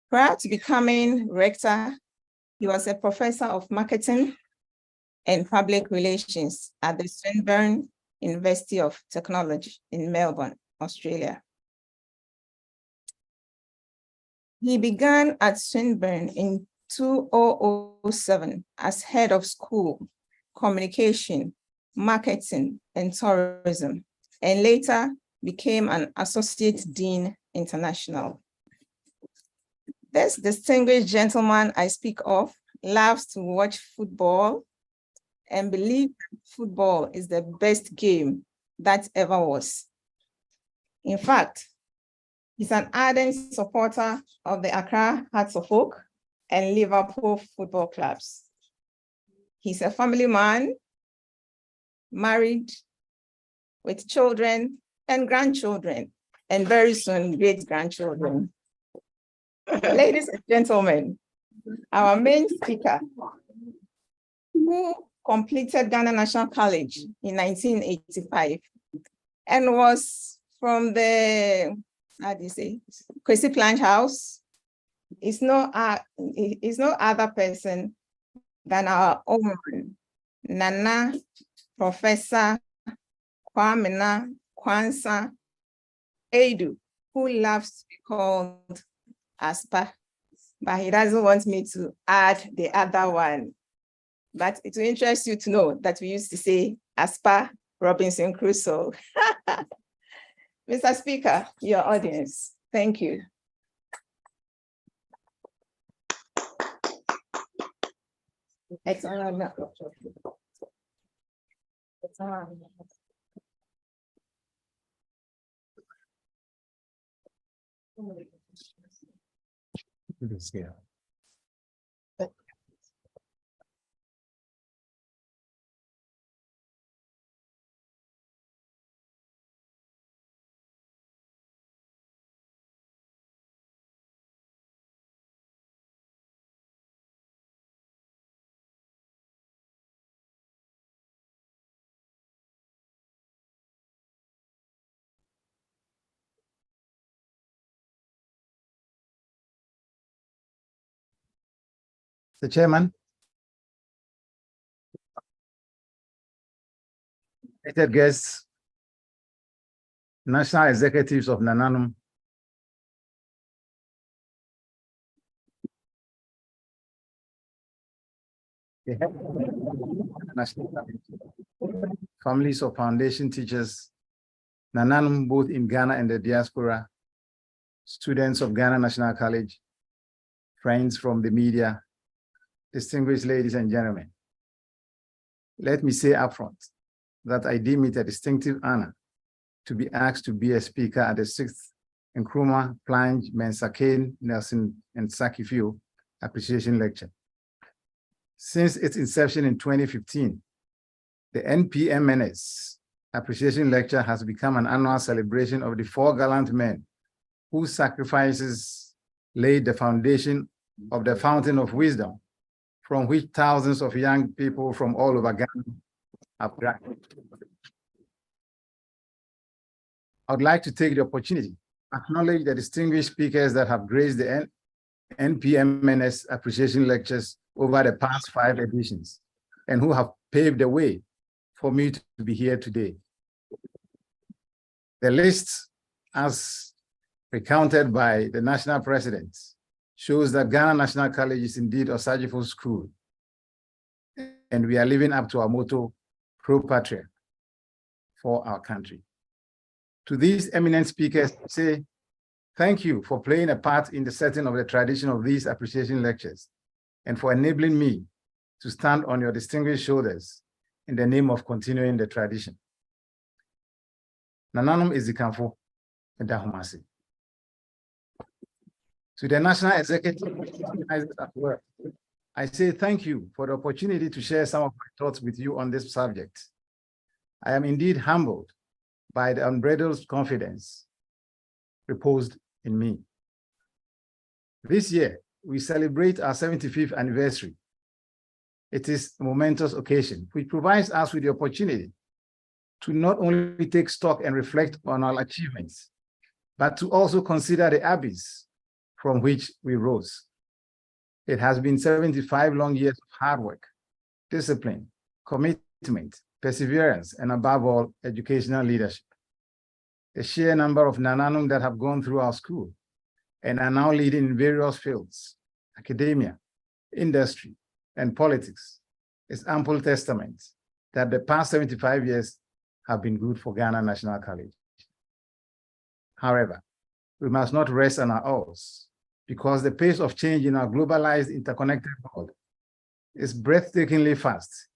Prior to becoming rector, he was a professor of marketing and public relations at the Swinburne University of Technology in Melbourne, Australia. He began at Swinburne in 2007 as head of school, communication, marketing, and tourism, and later became an associate dean international. This distinguished gentleman I speak of loves to watch football and believes football is the best game that ever was. In fact, he's an ardent supporter of the Accra Hearts of Oak and Liverpool football clubs. He's a family man, married, with children and grandchildren, and very soon great-grandchildren. Ladies and gentlemen, our main speaker, who completed Ghana National College in 1985 and was from the, Kwesi Planch House, is no other person than our own Nana Professor Kwamina Kwansa Edu, who loves to be called Aspa, but he doesn't want me to add the other one. But it will interest you to know that we used to say Aspa Robinson Crusoe. Mr. Speaker, your audience, thank you. Yeah. The chairman, invited guests, national executives of NANANOM, families of foundation teachers, NANANOM both in Ghana and the diaspora, students of Ghana National College, friends from the media, distinguished ladies and gentlemen. Let me say upfront that I deem it a distinctive honor to be asked to be a speaker at the 6th Nkrumah, Plange, Mensah, Nelson, and Sakifio Appreciation Lecture. Since its inception in 2015, the NPMNS Appreciation Lecture has become an annual celebration of the 4 gallant men whose sacrifices laid the foundation of the fountain of wisdom from which thousands of young people from all over Ghana have graduated. I would like to take the opportunity to acknowledge the distinguished speakers that have graced the NPMNS Appreciation Lectures over the past 5 editions and who have paved the way for me to be here today. The list, as recounted by the national president, shows that Ghana National College is indeed a surgical school, and we are living up to our motto, Pro Patria, for our country. To these eminent speakers, I say thank you for playing a part in the setting of the tradition of these appreciation lectures and for enabling me to stand on your distinguished shoulders in the name of continuing the tradition. NANANOM is the Kanfo and Dahomasi. To the National Executive organizers at work, I say thank you for the opportunity to share some of my thoughts with you on this subject. I am indeed humbled by the unbridled confidence reposed in me. This year, we celebrate our 75th anniversary. It is a momentous occasion, which provides us with the opportunity to not only take stock and reflect on our achievements, but to also consider the abyss from which we rose. It has been 75 long years of hard work, discipline, commitment, perseverance, and above all, educational leadership. The sheer number of NANANOM that have gone through our school and are now leading in various fields, academia, industry, and politics, is ample testament that the past 75 years have been good for Ghana National College. However, we must not rest on our oars, because the pace of change in our globalized, interconnected world is breathtakingly fast,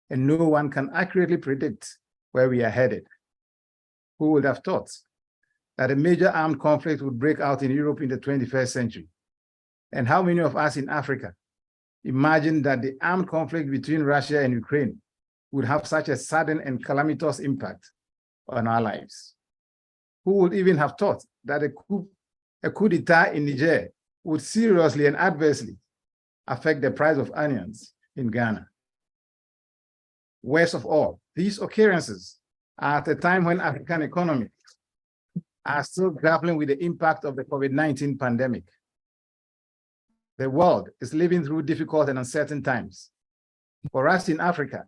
and no one can accurately predict where we are headed. Who would have thought that a major armed conflict would break out in Europe in the 21st century? And how many of us in Africa imagined that the armed conflict between Russia and Ukraine would have such a sudden and calamitous impact on our lives? Who would even have thought that a coup d'etat in Niger would seriously and adversely affect the price of onions in Ghana? Worst of all, these occurrences are at a time when African economies are still grappling with the impact of the COVID-19 pandemic. The world is living through difficult and uncertain times. For us in Africa,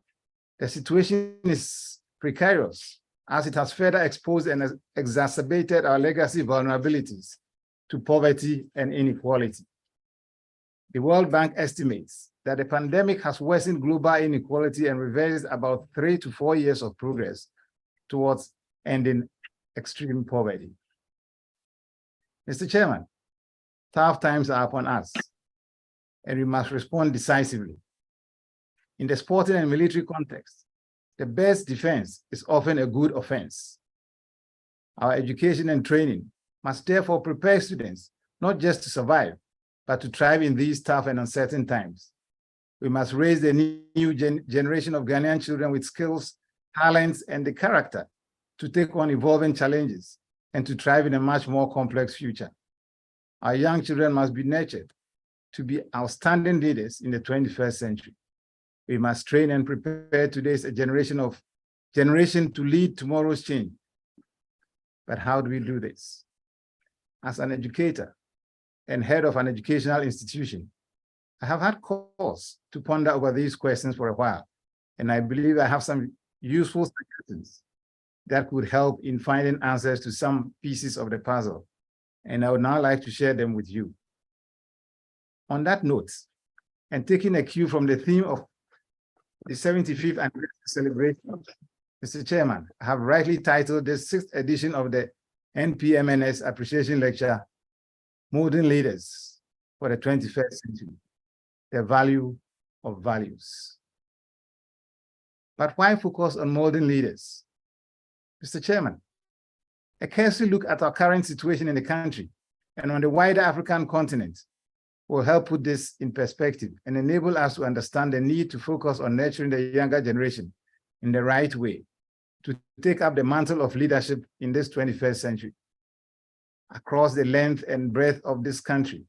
the situation is precarious, as it has further exposed and exacerbated our legacy vulnerabilities to poverty and inequality. The World Bank estimates that the pandemic has worsened global inequality and reversed about 3 to 4 years of progress towards ending extreme poverty. Mr. Chairman, tough times are upon us, and we must respond decisively. In the sporting and military context, the best defense is often a good offense. Our education and training must therefore prepare students not just to survive, but to thrive in these tough and uncertain times. We must raise the new generation of Ghanaian children with skills, talents, and the character to take on evolving challenges and to thrive in a much more complex future. Our young children must be nurtured to be outstanding leaders in the 21st century. We must train and prepare today's generation to lead tomorrow's change. But how do we do this? As an educator and head of an educational institution, I have had cause to ponder over these questions for a while, and I believe I have some useful suggestions that could help in finding answers to some pieces of the puzzle, and I would now like to share them with you. On that note, and taking a cue from the theme of the 75th anniversary celebration, Mr. Chairman, I have rightly titled the 6th edition of the NPMNS Appreciation Lecture, Modern Leaders for the 21st Century, the Value of Values. But why focus on modern leaders? Mr. Chairman, a cursory look at our current situation in the country and on the wider African continent will help put this in perspective and enable us to understand the need to focus on nurturing the younger generation in the right way to take up the mantle of leadership in this 21st century. Across the length and breadth of this country,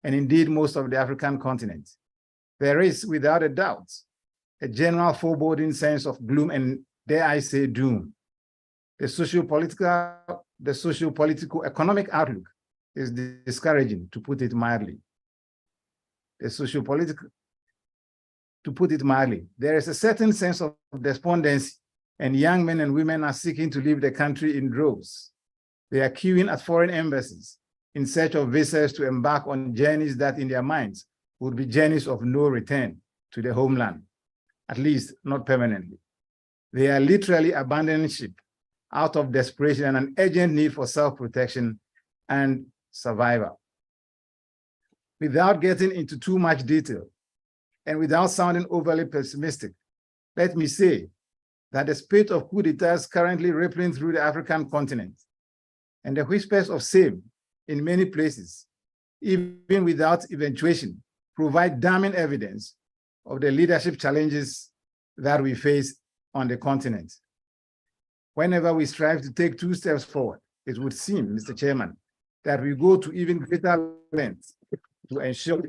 and indeed most of the African continent, there is, without a doubt, a general foreboding sense of gloom and, dare I say, doom. The socio-political economic outlook is discouraging, to put it mildly. There is a certain sense of despondency, and young men and women are seeking to leave the country in droves. They are queuing at foreign embassies in search of visas to embark on journeys that in their minds would be journeys of no return to the homeland, at least not permanently. They are literally abandoning ship out of desperation and an urgent need for self-protection and survival. Without getting into too much detail and without sounding overly pessimistic, let me say that the spate of coup d'etats currently rippling through the African continent and the whispers of same in many places, even without eventuation, provide damning evidence of the leadership challenges that we face on the continent. Whenever we strive to take 2 steps forward, it would seem, Mr. Chairman, that we go to even greater lengths to ensure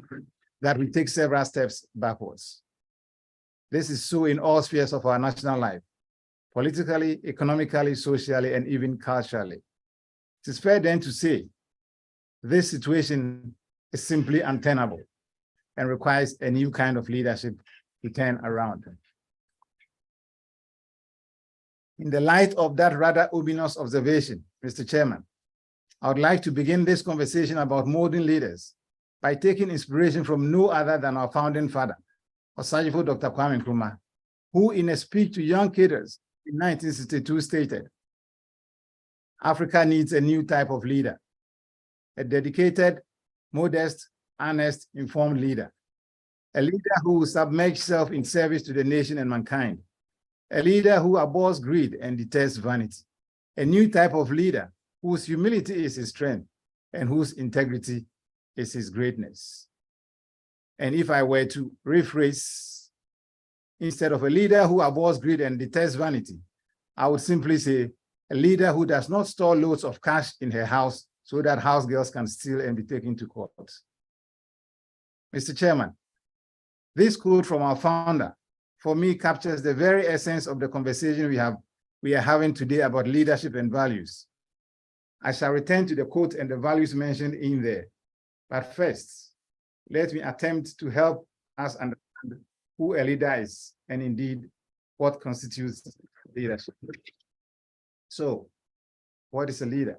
that we take several steps backwards. This is so in all spheres of our national life, politically, economically, socially, and even culturally. It is fair then to say This situation is simply untenable and requires a new kind of leadership to turn around. In the light of that rather ominous observation, Mr. Chairman, I would like to begin this conversation about modern leaders by taking inspiration from no other than our founding father, Osagyefo Dr. Kwame Nkrumah, who in a speech to young cadres in 1962 stated, "Africa needs a new type of leader, a dedicated, modest, honest, informed leader, a leader who will submerge self in service to the nation and mankind, a leader who abhors greed and detests vanity, a new type of leader whose humility is his strength and whose integrity is his greatness." And if I were to rephrase, instead of a leader who abhors greed and detests vanity, I would simply say a leader who does not store loads of cash in her house so that house girls can steal and be taken to court. Mr. Chairman, this quote from our founder, for me, captures the very essence of the conversation we are having today about leadership and values. I shall return to the quote and the values mentioned in there. But first, let me attempt to help us understand who a leader is and indeed what constitutes leadership. So, what is a leader?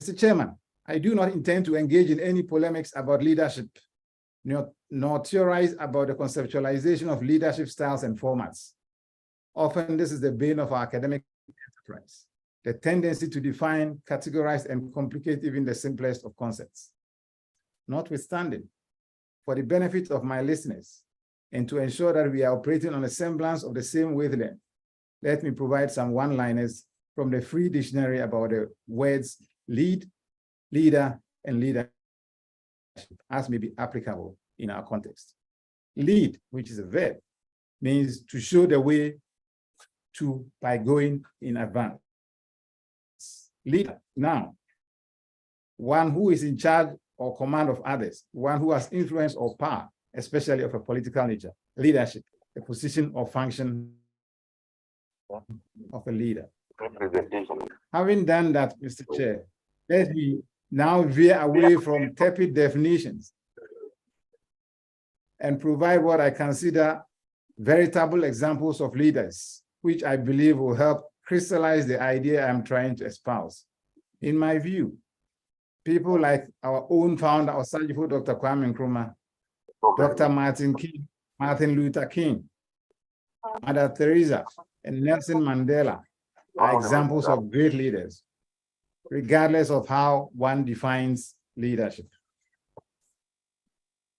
Mr. Chairman, I do not intend to engage in any polemics about leadership, nor theorize about the conceptualization of leadership styles and formats. Often, this is the bane of our academic enterprise, the tendency to define, categorize, and complicate even the simplest of concepts. Notwithstanding, for the benefit of my listeners, and to ensure that we are operating on a semblance of the same wavelength, let me provide some one-liners from the free dictionary about the words lead, leader, and leadership, as may be applicable in our context. Lead, which is a verb, means to show the way to by going in advance. Leader, noun, one who is in charge or command of others, one who has influence or power, especially of a political nature. Leadership, the position or function of a leader. Having done that, Mr. Chair, let me now veer away from tepid definitions and provide what I consider veritable examples of leaders, which I believe will help crystallize the idea I'm trying to espouse. In my view, people like our own founder, Osagyefo Dr. Kwame Nkrumah, Dr. Martin Luther King, Mother Teresa, and Nelson Mandela are examples of great leaders, regardless of how one defines leadership.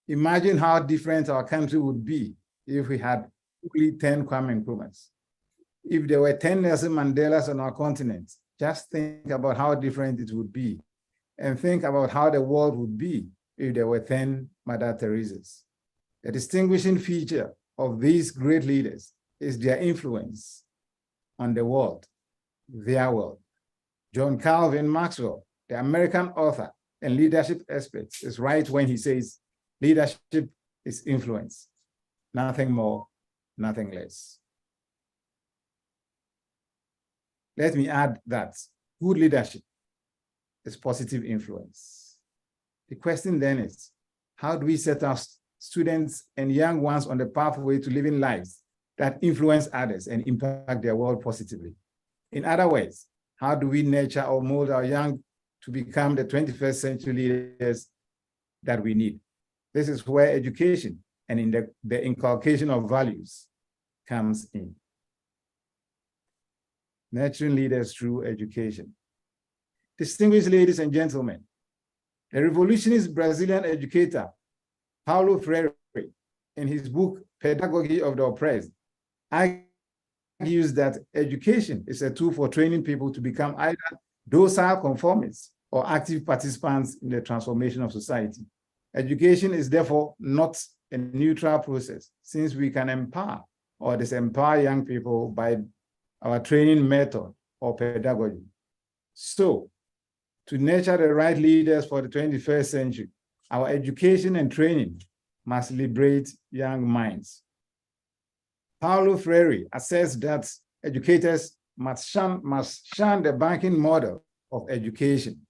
Imagine how different our country would be if we had only 10 Kwame Nkrumahs. If there were 10 Nelson Mandelas on our continent, just think about how different it would be, and think about how the world would be if there were 10 Mother Teresas. The distinguishing feature of these great leaders is their influence on the world, their world. John Calvin Maxwell, the American author and leadership expert, is right when he says, leadership is influence, nothing more, nothing less. Let me add that good leadership is positive influence. The question then is, how do we set our students and young ones on the pathway to living lives that influence others and impact their world positively? In other words, how do we nurture or mold our young to become the 21st century leaders that we need? This is where education and in the inculcation of values comes in. Nurturing leaders through education. Distinguished ladies and gentlemen, the revolutionist Brazilian educator, Paulo Freire, in his book, Pedagogy of the Oppressed, argues that education is a tool for training people to become either docile conformists or active participants in the transformation of society. Education is therefore not a neutral process, since we can empower or disempower young people by our training method or pedagogy. So, to nurture the right leaders for the 21st century, our education and training must liberate young minds. Paulo Freire asserts that educators must shun the banking model of education.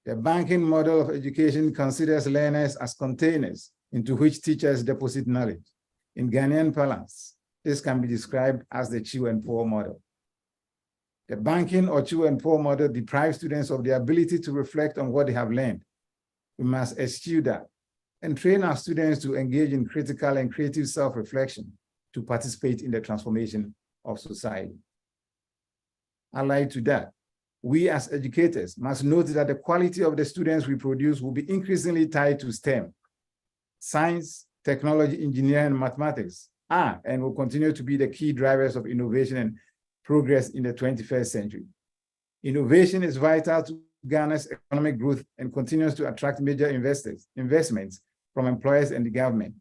The banking model of education considers learners as containers into which teachers deposit knowledge. In Ghanaian parlance, this can be described as the chew and pour model. The banking or chew and pour model deprives students of the ability to reflect on what they have learned. We must eschew that and train our students to engage in critical and creative self-reflection to participate in the transformation of society. Allied to that, we as educators must note that the quality of the students we produce will be increasingly tied to STEM. Science, technology, engineering, and mathematics are and will continue to be the key drivers of innovation and progress in the 21st century. Innovation is vital to Ghana's economic growth and continues to attract major investments from employers and the government.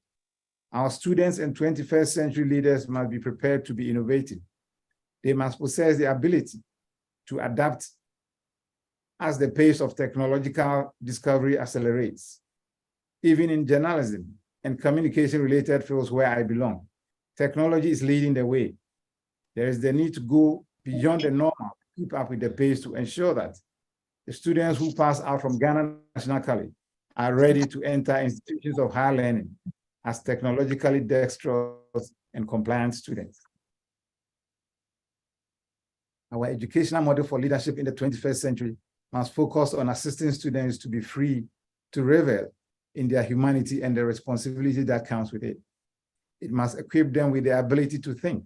Our students and 21st century leaders must be prepared to be innovative. They must possess the ability to adapt as the pace of technological discovery accelerates. Even in journalism and communication-related fields where I belong, technology is leading the way. There is the need to go beyond the normal to keep up with the pace to ensure that the students who pass out from Ghana National College are ready to enter institutions of higher learning as technologically dexterous and compliant students. Our educational model for leadership in the 21st century must focus on assisting students to be free to revel in their humanity and the responsibility that comes with it. It must equip them with the ability to think,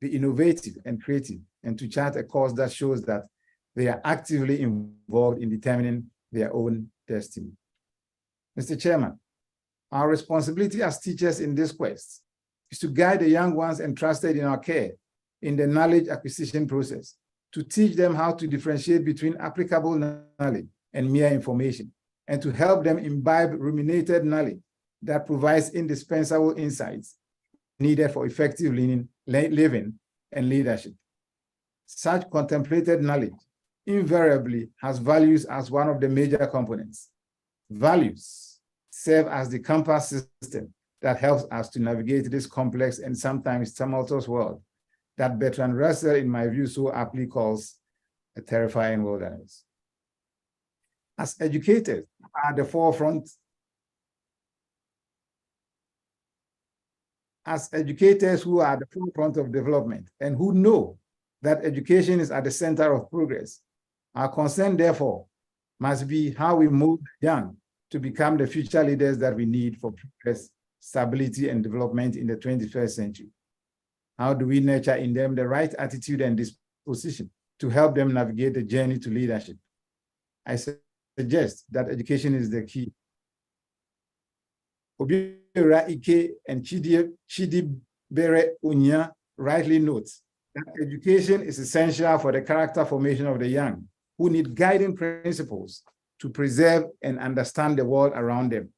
be innovative and creative, and to chart a course that shows that they are actively involved in determining their own destiny. Mr. Chairman, our responsibility as teachers in this quest is to guide the young ones entrusted in our care in the knowledge acquisition process, to teach them how to differentiate between applicable knowledge and mere information, and to help them imbibe ruminated knowledge that provides indispensable insights needed for effective living and leadership. Such contemplated knowledge invariably has values as one of the major components. Values serve as the compass system that helps us to navigate this complex and sometimes tumultuous world that Bertrand Russell, in my view, so aptly calls a terrifying wilderness. As educators at the forefront, as educators who are at the forefront of development and who know that education is at the center of progress, our concern, therefore, must be how we mold the young to become the future leaders that we need for progress, stability, and development in the 21st century. How do we nurture in them the right attitude and disposition to help them navigate the journey to leadership? I suggest that education is the key. Obiora Ike and Chidi Bere Unya rightly notes that education is essential for the character formation of the young, who need guiding principles to preserve and understand the world around them.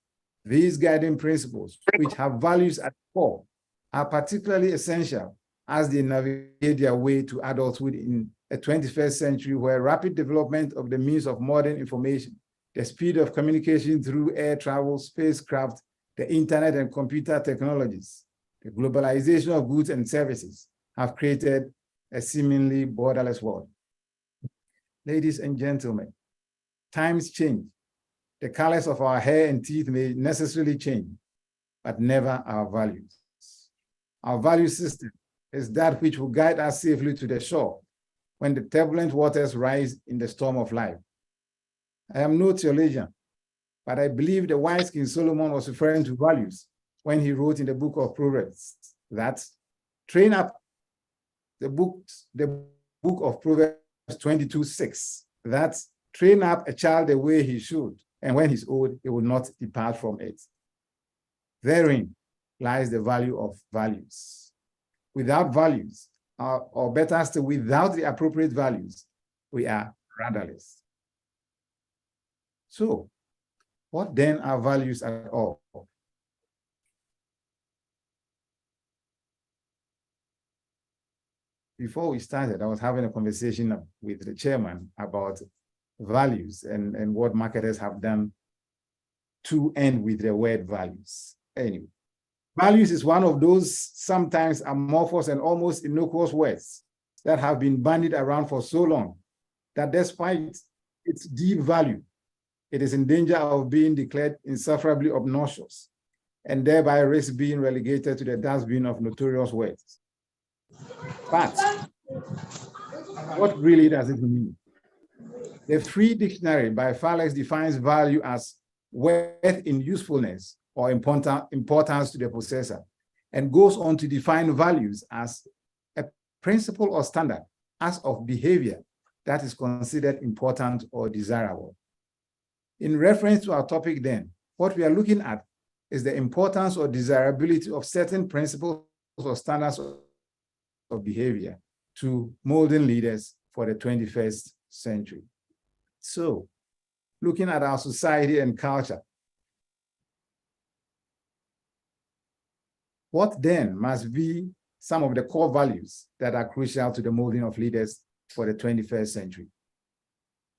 These guiding principles, which have values at the core, are particularly essential as they navigate their way to adulthood in a 21st century where rapid development of the means of modern information, the speed of communication through air travel, spacecraft, the internet and computer technologies, the globalization of goods and services have created a seemingly borderless world. Ladies and gentlemen, times change. The colors of our hair and teeth may necessarily change, but never our values. Our value system is that which will guide us safely to the shore when the turbulent waters rise in the storm of life. I am no theologian, but I believe the wise King Solomon was referring to values when he wrote in the book of Proverbs that train up the book of Proverbs 22:6, that train up a child the way he should, and when he's old, he will not depart from it. Therein lies the value of values. Without values, or better still, without the appropriate values, we are rudderless. So, what then are values at all? Before we started, I was having a conversation with the chairman about values and what marketers have done to end with the word values. Anyway, values is one of those sometimes amorphous and almost innocuous words that have been bandied around for so long that despite its deep value, it is in danger of being declared insufferably obnoxious and thereby risk being relegated to the dustbin of notorious words. But what really does it mean? The Free Dictionary by Falex defines value as worth in usefulness or importance to the possessor, and goes on to define values as a principle or standard as of behavior that is considered important or desirable. In reference to our topic then, what we are looking at is the importance or desirability of certain principles or standards of behavior to molding leaders for the 21st century. So, looking at our society and culture, what then must be some of the core values that are crucial to the molding of leaders for the 21st century?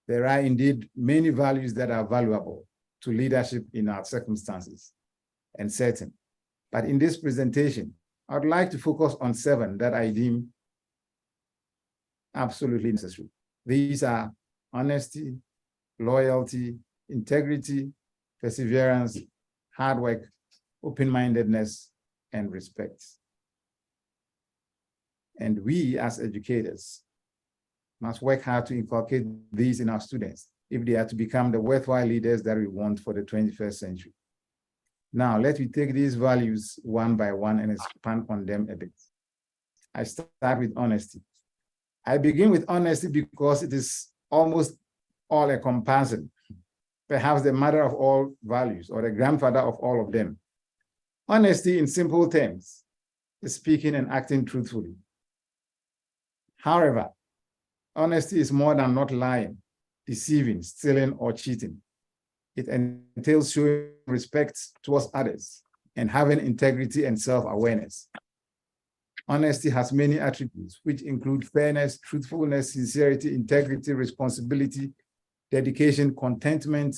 There are indeed many values that are valuable to leadership in our circumstances and setting. But in this presentation, I would like to focus on 7 that I deem absolutely necessary. These are honesty, loyalty, integrity, perseverance, hard work, open-mindedness, and respect. And we as educators must work hard to inculcate these in our students if they are to become the worthwhile leaders that we want for the 21st century. Now, let me take these values one by one and expand on them a bit. I start with honesty. I begin with honesty because it is almost all encompassing, perhaps the mother of all values or the grandfather of all of them. Honesty, in simple terms, is speaking and acting truthfully. However, honesty is more than not lying, deceiving, stealing, or cheating. It entails showing respect towards others and having integrity and self-awareness. Honesty has many attributes, which include fairness, truthfulness, sincerity, integrity, responsibility, dedication, contentment,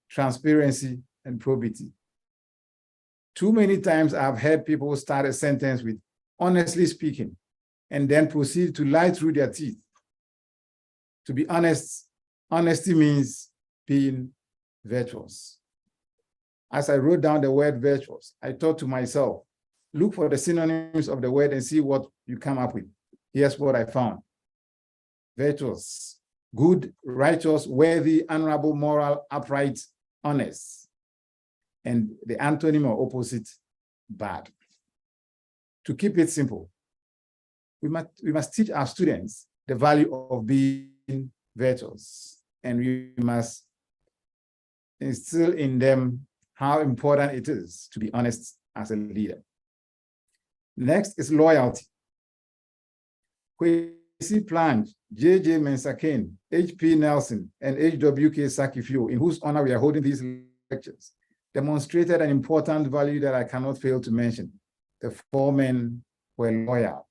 transparency, and probity. Too many times I've heard people start a sentence with honestly speaking, and then proceed to lie through their teeth. To be honest, honesty means being virtuous. As I wrote down the word virtuous, I thought to myself, look for the synonyms of the word and see what you come up with. Here's what I found. Virtuous, good, righteous, worthy, honorable, moral, upright, honest. And the antonym or opposite, bad. To keep it simple, we must teach our students the value of being virtuous, and we must instill in them how important it is to be honest as a leader. Next is loyalty. Kwesi Plange, J.J. Mensah-Kane, H.P. Nelson, and H.W.K. Sakifio, in whose honor we are holding these lectures, demonstrated an important value that I cannot fail to mention. The 4 men were loyal.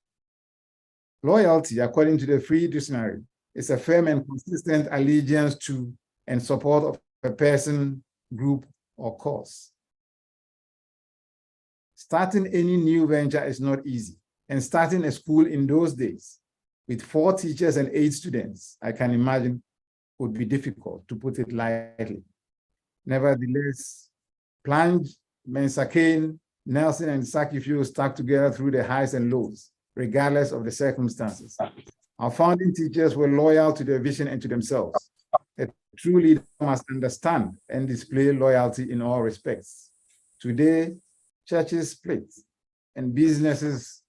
Loyalty, according to the Free Dictionary, is a firm and consistent allegiance to and support of a person, group, or cause. Starting any new venture is not easy, and starting a school in those days with 4 teachers and 8 students, I can imagine, would be difficult, to put it lightly. Nevertheless, Plange, Mensah-Kane, Nelson, and Sakifio stuck together through the highs and lows, regardless of the circumstances. Our founding teachers were loyal to their vision and to themselves. A true leader must understand and display loyalty in all respects. Today, churches split and businesses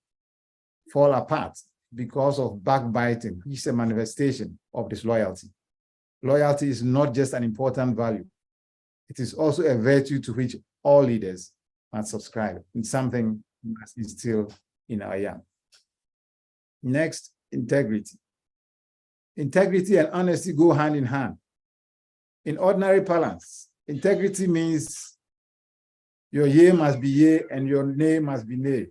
fall apart because of backbiting, which is a manifestation of disloyalty. Loyalty is not just an important value. It is also a virtue to which all leaders must subscribe, and something we must instill in our young. Next, integrity. Integrity and honesty go hand in hand. In ordinary parlance, integrity means your yea must be yea and your nay must be nay.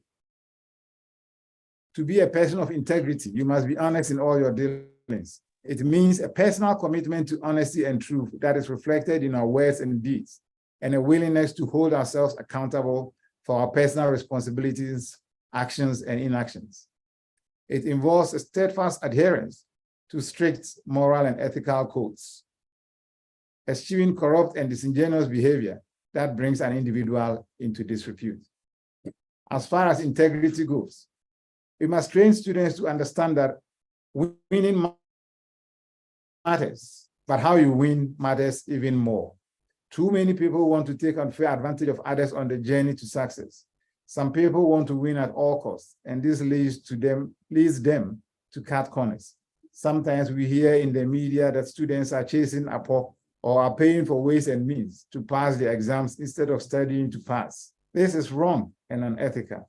To be a person of integrity, you must be honest in all your dealings. It means a personal commitment to honesty and truth that is reflected in our words and deeds, and a willingness to hold ourselves accountable for our personal responsibilities, actions, and inactions. It involves a steadfast adherence to strict moral and ethical codes. eschewing corrupt and disingenuous behavior that brings an individual into disrepute. As far as integrity goes, we must train students to understand that winning matters, but how you win matters even more. Too many people want to take unfair advantage of others on the journey to success. Some people want to win at all costs, and this leads them to cut corners. Sometimes we hear in the media that students are chasing a or are paying for ways and means to pass the exams instead of studying to pass. This is wrong and unethical.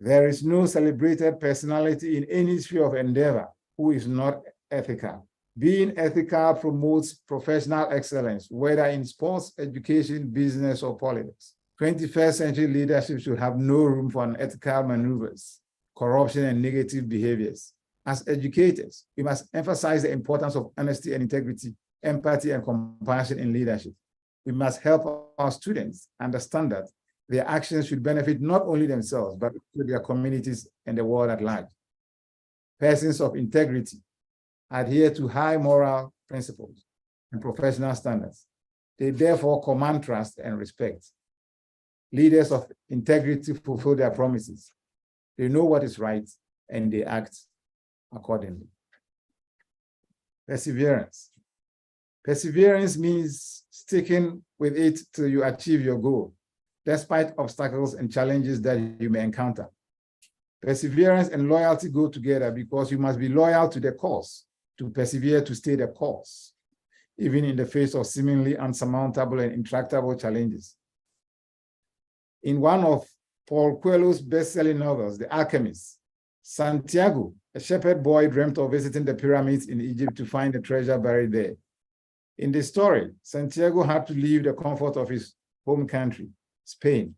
There is no celebrated personality in any sphere of endeavor who is not ethical. Being ethical promotes professional excellence, whether in sports, education, business, or politics. 21st century leadership should have no room for unethical maneuvers, corruption, and negative behaviors. As educators, we must emphasize the importance of honesty and integrity, empathy, and compassion in leadership. We must help our students understand that their actions should benefit not only themselves, but also their communities and the world at large. Persons of integrity adhere to high moral principles and professional standards. They therefore command trust and respect. Leaders of integrity fulfill their promises. They know what is right and they act accordingly. Perseverance. Perseverance means sticking with it till you achieve your goal, despite obstacles and challenges that you may encounter. Perseverance and loyalty go together because you must be loyal to the cause, to persevere to stay the course, even in the face of seemingly unsurmountable and intractable challenges. In one of Paul Coelho's best-selling novels, The Alchemist, Santiago, a shepherd boy, dreamt of visiting the pyramids in Egypt to find a treasure buried there. In the story, Santiago had to leave the comfort of his home country, Spain,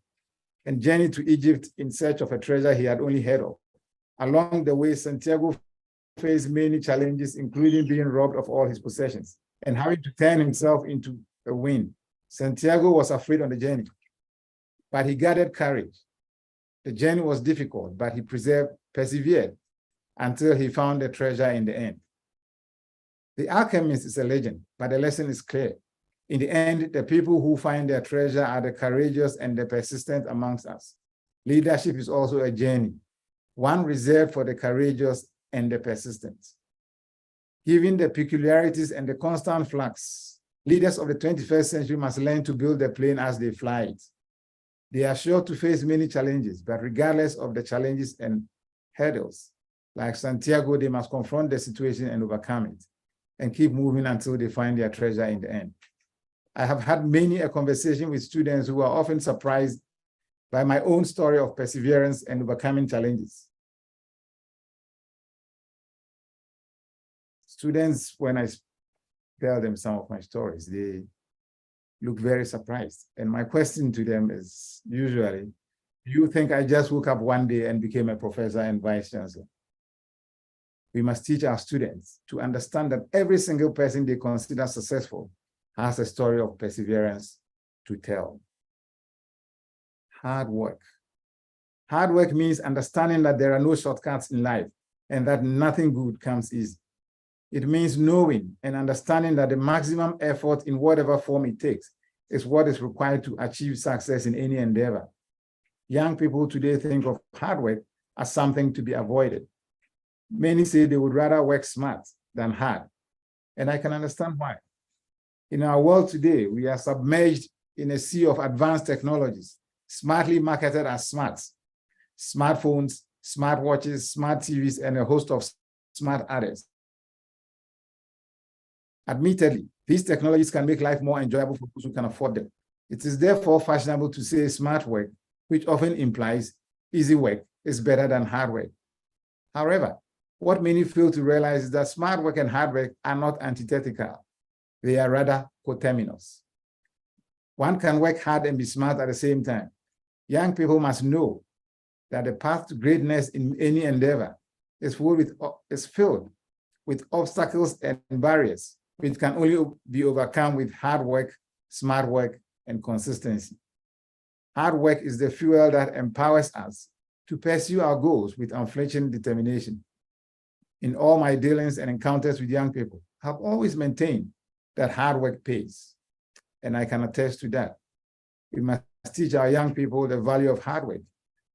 and journey to Egypt in search of a treasure he had only heard of. Along the way, Santiago faced many challenges, including being robbed of all his possessions and having to turn himself into a wind. Santiago was afraid on the journey, but he gathered courage. The journey was difficult, but he persevered until he found the treasure in the end. The Alchemist is a legend, but the lesson is clear. In the end, the people who find their treasure are the courageous and the persistent amongst us. Leadership is also a journey, one reserved for the courageous and the persistent. Given the peculiarities and the constant flux, leaders of the 21st century must learn to build the plane as they fly it. They are sure to face many challenges, but regardless of the challenges and hurdles, like Santiago, they must confront the situation and overcome it, and keep moving until they find their treasure in the end. I have had many a conversation with students who are often surprised by my own story of perseverance and overcoming challenges. Students, when I tell them some of my stories, they look very surprised. And my question to them is usually, do you think I just woke up one day and became a professor and vice chancellor? We must teach our students to understand that every single person they consider successful has a story of perseverance to tell. Hard work. Hard work means understanding that there are no shortcuts in life and that nothing good comes easy. It means knowing and understanding that the maximum effort in whatever form it takes is what is required to achieve success in any endeavor. Young people today think of hard work as something to be avoided. Many say they would rather work smart than hard, and I can understand why. In our world today, we are submerged in a sea of advanced technologies, smartly marketed as smarts, smartphones, smartwatches, smart TVs, and a host of smart others. Admittedly, these technologies can make life more enjoyable for those who can afford them. It is therefore fashionable to say smart work, which often implies easy work is better than hard work. However, what many fail to realize is that smart work and hard work are not antithetical. They are rather coterminous. One can work hard and be smart at the same time. Young people must know that the path to greatness in any endeavor is filled with obstacles and barriers, which can only be overcome with hard work, smart work, and consistency. Hard work is the fuel that empowers us to pursue our goals with unflinching determination. In all my dealings and encounters with young people, I've always maintained that hard work pays, and I can attest to that. We must teach our young people the value of hard work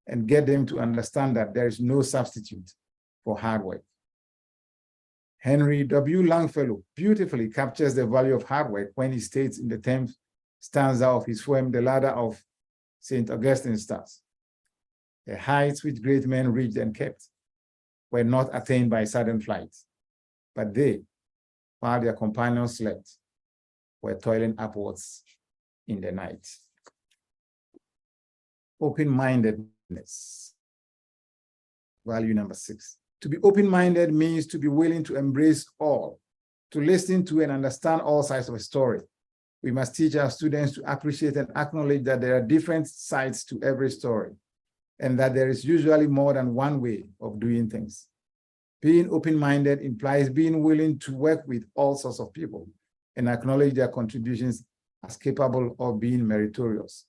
and get them to understand that there is no substitute for hard work. Henry W. Longfellow beautifully captures the value of hard work when he states in the 10th stanza of his poem, The Ladder of St. Augustine's Stars, the heights which great men reached and kept were not attained by sudden flight, but they, while their companions slept, were toiling upwards in the night. Open-mindedness. Value number 6. To be open-minded means to be willing to embrace all, to listen to and understand all sides of a story. We must teach our students to appreciate and acknowledge that there are different sides to every story, and that there is usually more than one way of doing things. Being open-minded implies being willing to work with all sorts of people and acknowledge their contributions as capable of being meritorious.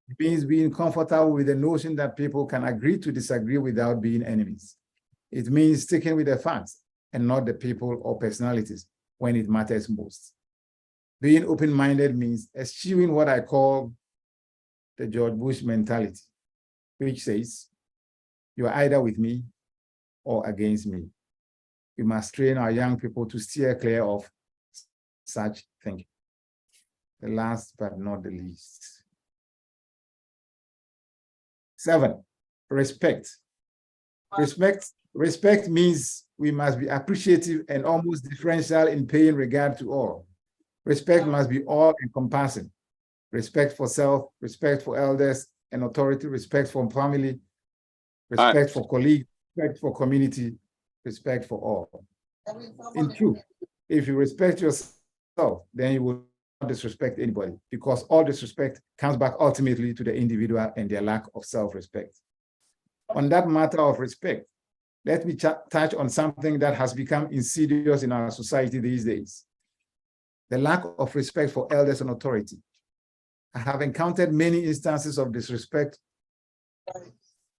It means being comfortable with the notion that people can agree to disagree without being enemies. It means sticking with the facts and not the people or personalities when it matters most. Being open-minded means eschewing what I call the George Bush mentality, which says, you are either with me or against me. We must train our young people to steer clear of such thinking. The last but not the least. 7, respect. Respect means we must be appreciative and almost differential in paying regard to all. Respect must be all-encompassing. Respect for self, respect for elders and authority, respect for family, respect for colleagues, respect for community, respect for all. In truth, if you respect yourself, then you will not disrespect anybody, because all disrespect comes back ultimately to the individual and their lack of self-respect. On that matter of respect, let me touch on something that has become insidious in our society these days: the lack of respect for elders and authority. I have encountered many instances of disrespect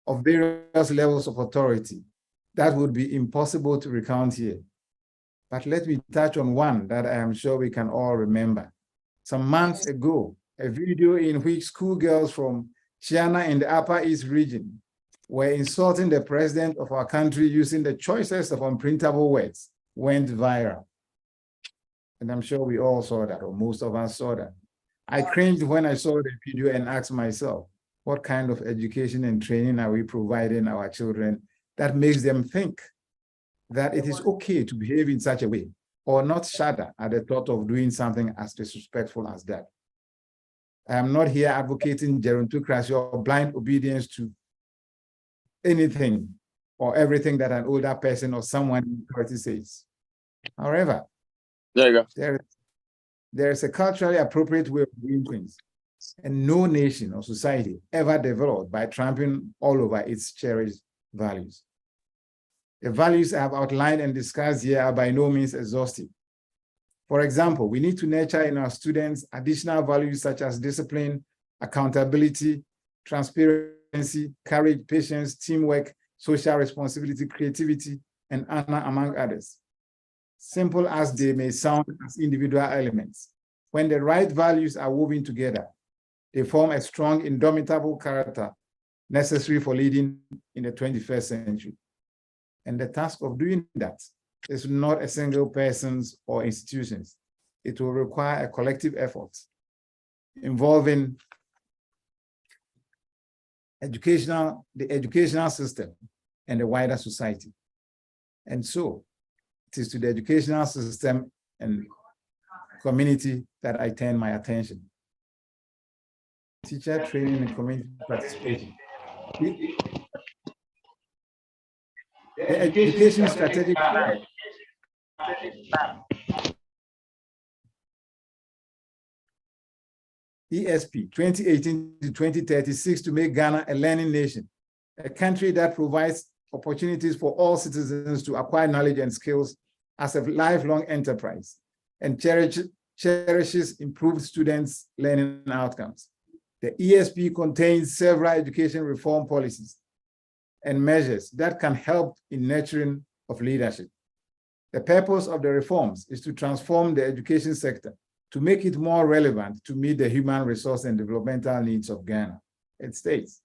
of various levels of authority that would be impossible to recount here. But let me touch on one that I am sure we can all remember. Some months ago, a video in which schoolgirls from Chiana in the Upper East region were insulting the president of our country using the choicest of unprintable words went viral. And I'm sure we all saw that, or most of us saw that. I cringed when I saw the video and asked myself, what kind of education and training are we providing our children that makes them think that it is okay to behave in such a way, or not shudder at the thought of doing something as disrespectful as that? I am not here advocating gerontocracy or blind obedience to anything or everything that an older person or someone in authority says. However, there you go. There is a culturally appropriate way of doing things, and no nation or society ever developed by trampling all over its cherished values. The values I have outlined and discussed here are by no means exhaustive. For example, we need to nurture in our students additional values such as discipline, accountability, transparency, courage, patience, teamwork, social responsibility, creativity, and honor, among others. Simple as they may sound as individual elements, when the right values are woven together, they form a strong, indomitable character necessary for leading in the 21st century. And the task of doing that is not a single person's or institution's. It will require a collective effort involving the educational system and the wider society. And so it is to the educational system and community that I turn my attention. Teacher training and community participation. The education strategic plan ESP 2018 to 2030 seeks to make Ghana a learning nation, a country that provides opportunities for all citizens to acquire knowledge and skills as a lifelong enterprise, and cherishes improved students' learning outcomes. The ESP contains several education reform policies and measures that can help in nurturing of leadership. The purpose of the reforms is to transform the education sector to make it more relevant to meet the human resource and developmental needs of Ghana. It states,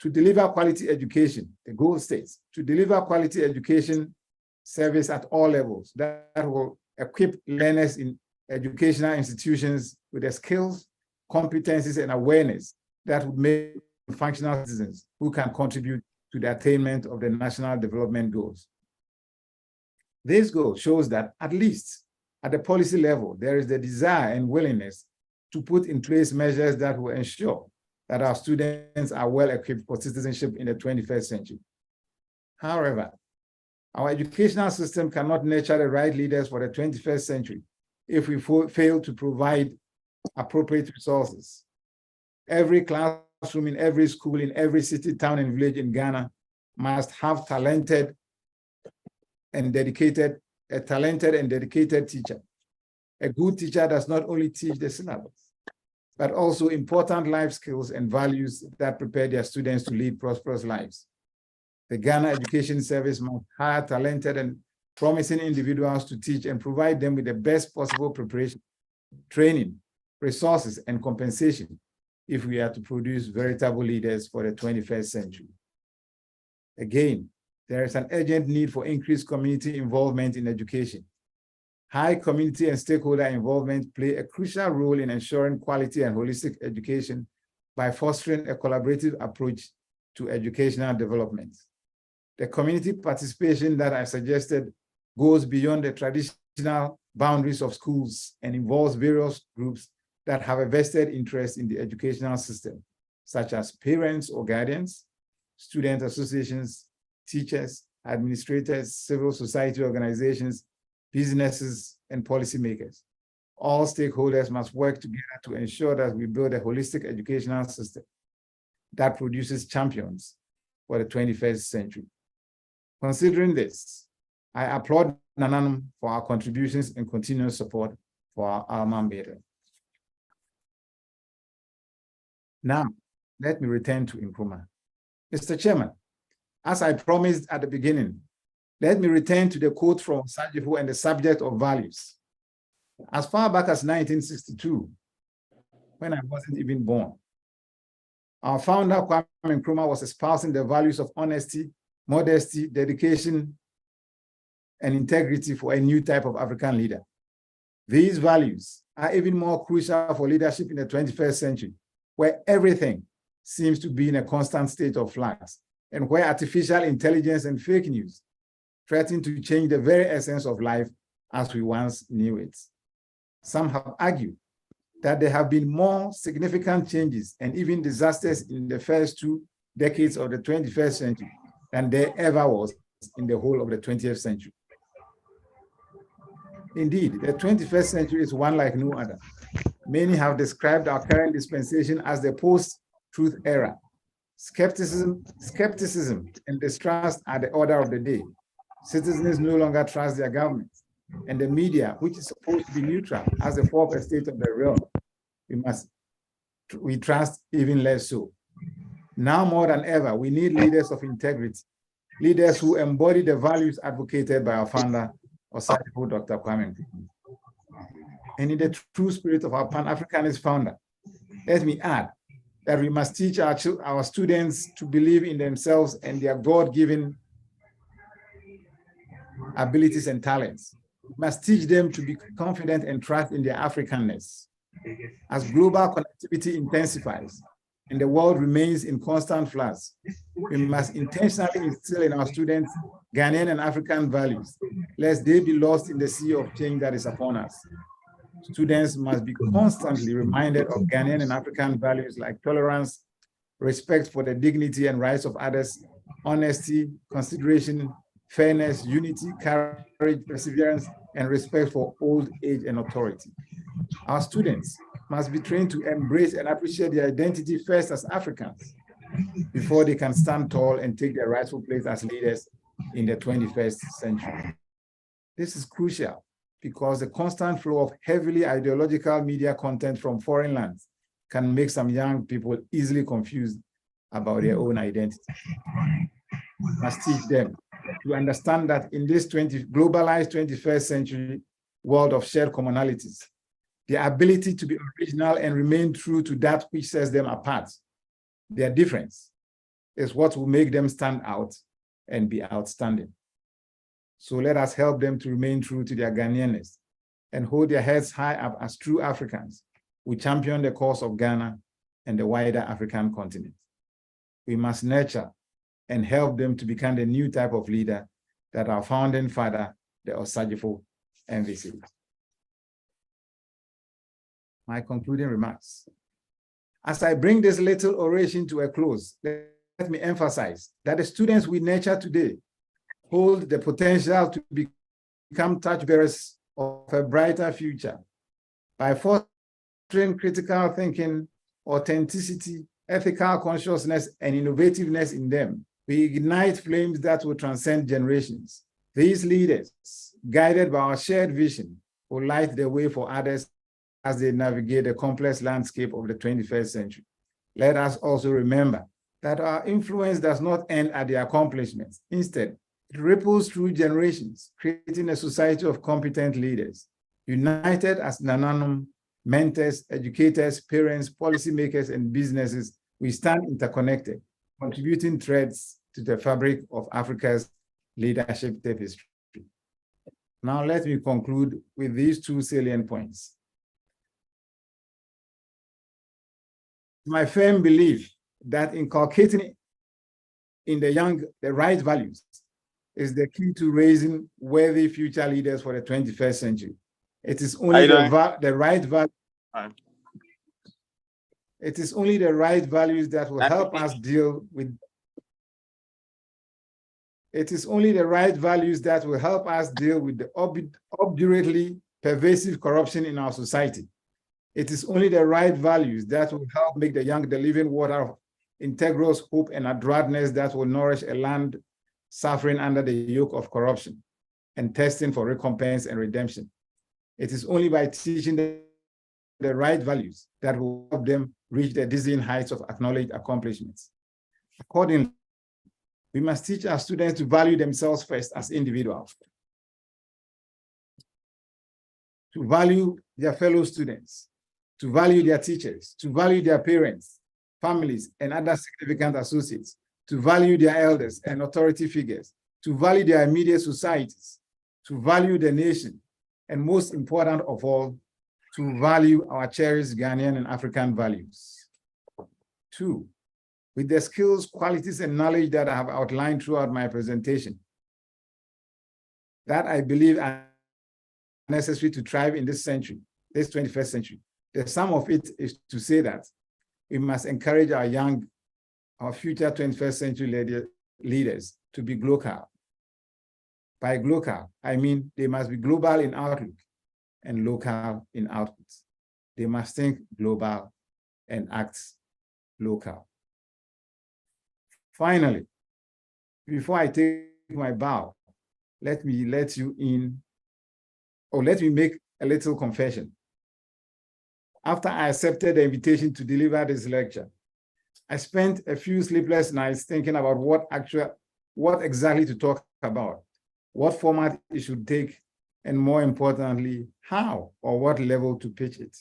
to deliver quality education, the goal states, to deliver quality education service at all levels that will equip learners in educational institutions with the skills, competencies, and awareness that would make functional citizens who can contribute to the attainment of the national development goals. This goal shows that at least at the policy level, there is the desire and willingness to put in place measures that will ensure that our students are well equipped for citizenship in the 21st century. However, our educational system cannot nurture the right leaders for the 21st century if we fail to provide appropriate resources. Every classroom in every school, in every city, town, and village in Ghana must have a talented and dedicated teacher. A good teacher does not only teach the syllabus, but also important life skills and values that prepare their students to lead prosperous lives. The Ghana Education Service must hire talented and promising individuals to teach and provide them with the best possible preparation, training, resources, and compensation if we are to produce veritable leaders for the 21st century. Again, there is an urgent need for increased community involvement in education. High community and stakeholder involvement play a crucial role in ensuring quality and holistic education by fostering a collaborative approach to educational development. The community participation that I suggested goes beyond the traditional boundaries of schools and involves various groups that have a vested interest in the educational system, such as parents or guardians, student associations, teachers, administrators, civil society organizations, businesses, and policymakers. All stakeholders must work together to ensure that we build a holistic educational system that produces champions for the 21st century. Considering this, I applaud NANANOM for our contributions and continuous support for our alma mater. Now, let me return to Nkrumah. Mr. Chairman, as I promised at the beginning, let me return to the quote from Sajifu and the subject of values. As far back as 1962, when I wasn't even born, our founder, Kwame Nkrumah, was espousing the values of honesty, modesty, dedication, and integrity for a new type of African leader. These values are even more crucial for leadership in the 21st century, where everything seems to be in a constant state of flux, and where artificial intelligence and fake news threaten to change the very essence of life as we once knew it. Some have argued that there have been more significant changes and even disasters in the first 2 decades of the 21st century than there ever was in the whole of the 20th century. Indeed, the 21st century is one like no other. Many have described our current dispensation as the post-truth era. Skepticism and distrust are the order of the day. Citizens no longer trust their governments, and the media, which is supposed to be neutral as the fourth estate of the realm, we trust even less so. Now more than ever, we need leaders of integrity, leaders who embody the values advocated by our founder, Osagyefo Dr. Kwame Nkrumah. And in the true spirit of our Pan-Africanist founder, let me add that we must teach our students to believe in themselves and their God-given abilities and talents. We must teach them to be confident and trust in their Africanness. As global connectivity intensifies and the world remains in constant flux, we must intentionally instill in our students Ghanaian and African values, lest they be lost in the sea of change that is upon us. Students must be constantly reminded of Ghanaian and African values like tolerance, respect for the dignity and rights of others, honesty, consideration, fairness, unity, courage, perseverance, and respect for old age and authority. Our students must be trained to embrace and appreciate their identity first as Africans before they can stand tall and take their rightful place as leaders in the 21st century. This is crucial because the constant flow of heavily ideological media content from foreign lands can make some young people easily confused about their own identity. We must teach them to understand that in this globalized 21st century world of shared commonalities, the ability to be original and remain true to that which sets them apart, their difference, is what will make them stand out and be outstanding. So let us help them to remain true to their Ghanaianness and hold their heads high up as true Africans who champion the cause of Ghana and the wider African continent. We must nurture and help them to become the new type of leader that our founding father, the Osagifo, envisioned. My concluding remarks. As I bring this little oration to a close, let me emphasize that the students we nurture today hold the potential to become torchbearers of a brighter future by fostering critical thinking, authenticity, ethical consciousness, and innovativeness in them. We ignite flames that will transcend generations. These leaders, guided by our shared vision, will light the way for others as they navigate the complex landscape of the 21st century. Let us also remember that our influence does not end at the accomplishments. Instead, it ripples through generations, creating a society of competent leaders. United as NANANOM, mentors, educators, parents, policymakers, and businesses, we stand interconnected, contributing threads to the fabric of Africa's leadership tapestry. Now let me conclude with these two salient points. My firm belief that inculcating in the young the right values is the key to raising worthy future leaders for the 21st century. It is only the right value. It is only the right values that will help us deal with. It is only the right values that will help us deal with the obdurately pervasive corruption in our society. It is only the right values that will help make the young the living water of integrous hope and adroitness that will nourish a land suffering under the yoke of corruption and testing for recompense and redemption. It is only by teaching them the right values that will help them reach the dizzying heights of acknowledged accomplishments. Accordingly, we must teach our students to value themselves first as individuals, to value their fellow students, to value their teachers, to value their parents, families, and other significant associates, to value their elders and authority figures, to value their immediate societies, to value the nation, and most important of all, to value our cherished Ghanaian and African values. 2, with the skills, qualities, and knowledge that I have outlined throughout my presentation, that I believe are necessary to thrive in this century, this 21st century. The sum of it is to say that we must encourage our future 21st century leaders to be global. By global, I mean they must be global in outlook and local in output. They must think global and act local. Finally, before I take my bow, let me make a little confession. After I accepted the invitation to deliver this lecture, I spent a few sleepless nights thinking about what exactly to talk about, what format it should take, and more importantly, how or what level to pitch it.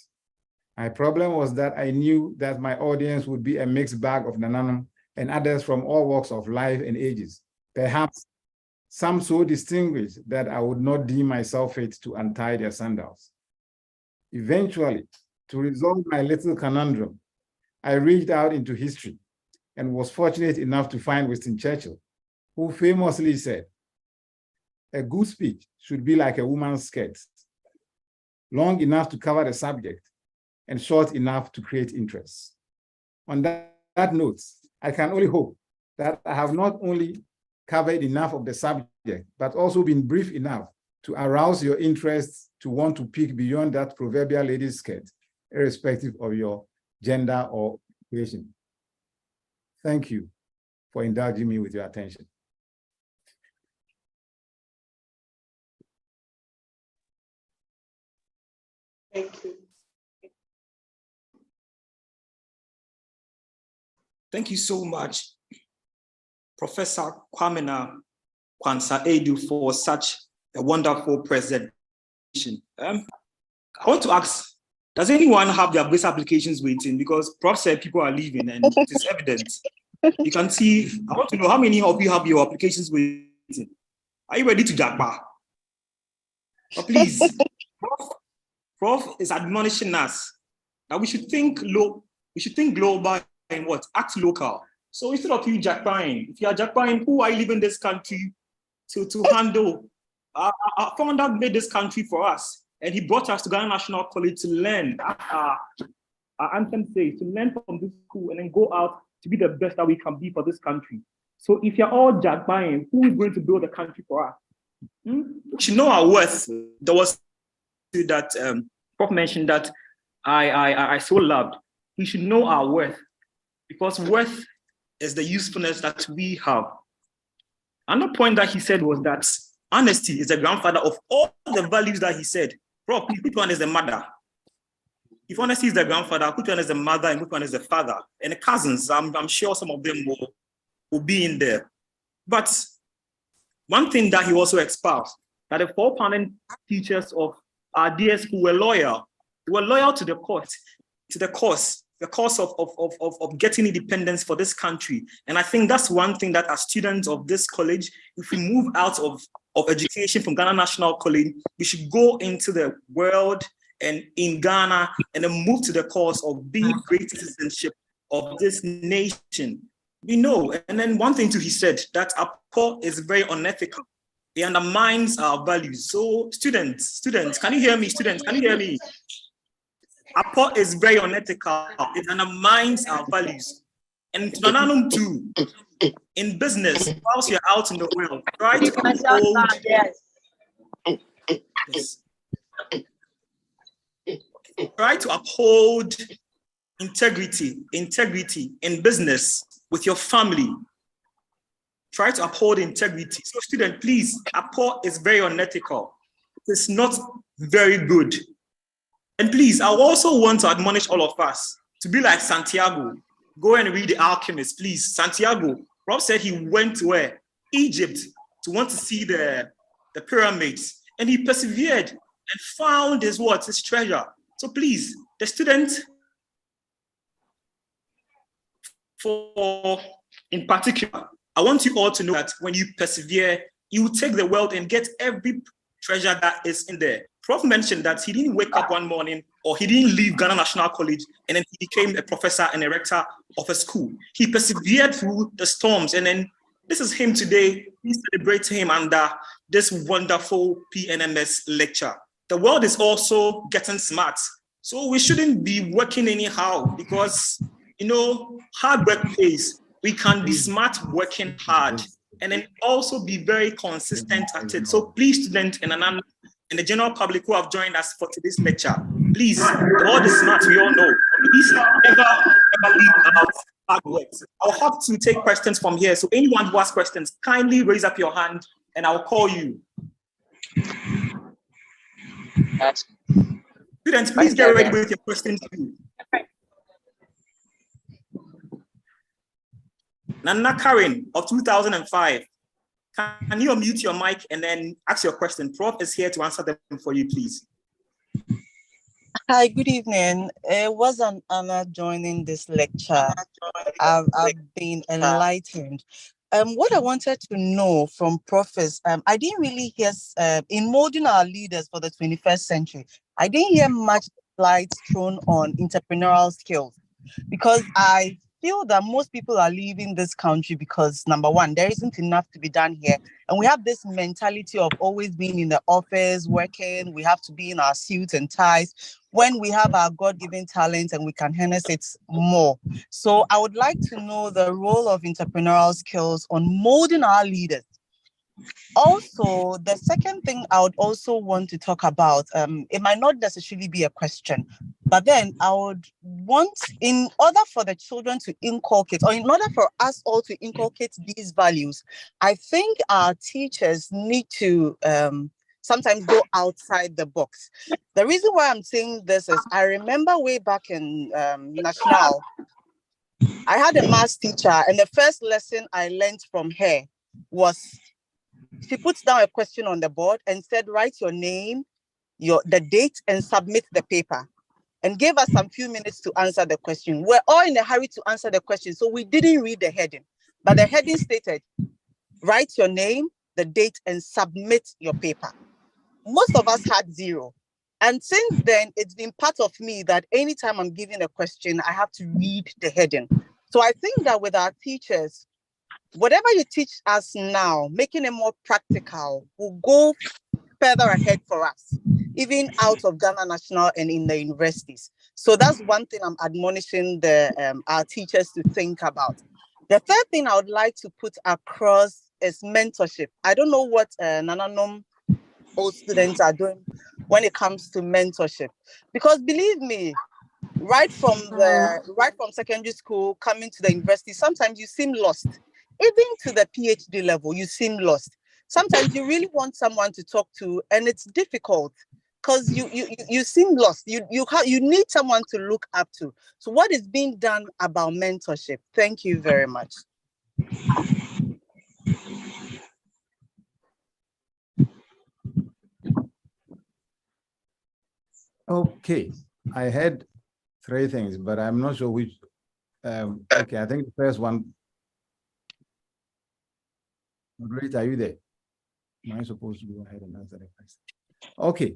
My problem was that I knew that my audience would be a mixed bag of NANANOM and others from all walks of life and ages, perhaps some so distinguished that I would not deem myself fit to untie their sandals. Eventually, to resolve my little conundrum, I reached out into history and was fortunate enough to find Winston Churchill, who famously said, "A good speech should be like a woman's skirt, long enough to cover the subject and short enough to create interest." On that note, I can only hope that I have not only covered enough of the subject, but also been brief enough to arouse your interest to want to peek beyond that proverbial lady's skirt, irrespective of your gender or occupation. Thank you for indulging me with your attention. Thank you. Thank you so much, Professor Kwamena Kwanzaa Edu for such a wonderful presentation. I want to ask, does anyone have their visa applications waiting? Because Prof said people are leaving and it is evident. You can see, I want to know how many of you have your applications waiting? Are you ready to jackpot? But please, Prof is admonishing us that we should think low, we should think global and what? Act local. So instead of you jackpotting, if you are jackpotting, who are you leaving this country to handle? Our founder made this country for us, and he brought us to Ghana National College to learn. Our anthem says to learn from this school and then go out to be the best that we can be for this country. So if you're all jackpotting, who is going to build the country for us? We should know our worth. There was that Prof mentioned that I so loved. We should know our worth, because worth is the usefulness that we have. Another point that he said was that honesty is the grandfather of all the values that he said. Prof, which one is the mother? If honesty is the grandfather, which one is the mother and which one is the father? And the cousins, I'm sure some of them will be in there. But one thing that he also espoused, that the 4 founding teachers of our dear school were loyal. They were loyal to the cause of getting independence for this country. And I think that's one thing that as students of this college, if we move out of education from Ghana National College, we should go into the world and in Ghana and then move to the cause of being great citizenship of this nation. We know, and then one thing too, he said that APO is very unethical. It undermines our values. So students, can you hear me? Students, can you hear me? APO is very unethical. It undermines our values. And NANANOM too, in business, whilst you're out in the world, try to uphold integrity in business with your family. Try to uphold integrity. So student, please, APO is very unethical. It's not very good. And please, I also want to admonish all of us to be like Santiago. Go and read The Alchemist, please. Santiago, Rob said he went to where? Egypt, to want to see the pyramids. And he persevered and found his treasure. So please, the student, in particular, I want you all to know that when you persevere, you will take the world and get every treasure that is in there. Prof mentioned that he didn't wake up one morning or he didn't leave Ghana National College and then he became a professor and a rector of a school. He persevered through the storms, and then this is him today. We celebrate him under this wonderful PNMS lecture. The world is also getting smart, so we shouldn't be working anyhow because, hard work pays. We can be smart working hard and then also be very consistent at it. So please, students and the general public who have joined us for today's lecture, please, the world is smart, we all know. Please never leave out hard work. I'll have to take questions from here. So anyone who has questions, kindly raise up your hand and I'll call you. Students, please get ready with your questions too. Nana Karen of 2005. Can you unmute your mic and then ask your question? Prof is here to answer them for you, please. Hi, good evening. It was an honor joining this lecture. I've been enlightened. What I wanted to know from Prof is, I didn't really hear, in molding our leaders for the 21st century, I didn't hear much light thrown on entrepreneurial skills, because I feel that most people are leaving this country because, number one, there isn't enough to be done here. And we have this mentality of always being in the office, working. We have to be in our suits and ties when we have our God-given talents and we can harness it more. So I would like to know the role of entrepreneurial skills on molding our leaders. Also, the second thing I would also want to talk about, it might not necessarily be a question, but then I would want, in order for the children to inculcate, or in order for us all to inculcate these values, I think our teachers need to sometimes go outside the box. The reason why I'm saying this is I remember way back in National, I had a maths teacher, and the first lesson I learned from her was She puts down a question on the board and said, write your name, the date, and submit the paper. And gave us some few minutes to answer the question. We're all in a hurry to answer the question, so we didn't read the heading. But the heading stated, write your name, the date, and submit your paper. Most of us had 0. And since then, it's been part of me that anytime I'm given a question, I have to read the heading. So I think that with our teachers, whatever you teach us now, making it more practical will go further ahead for us, even out of Ghana National and in the universities. So that's one thing I'm admonishing our teachers to think about. The third thing I would like to put across is mentorship. I don't know what NANANOM old students are doing when it comes to mentorship, because believe me, right from secondary school coming to the university, sometimes you seem lost. Even to the PhD level, you seem lost. Sometimes you really want someone to talk to, and it's difficult because you seem lost. You need someone to look up to. So what is being done about mentorship? Thank you very much. Okay, I had 3 things, but I'm not sure which. Okay, I think the first one. Great, are you there? Am I supposed to go ahead and answer the question? Okay,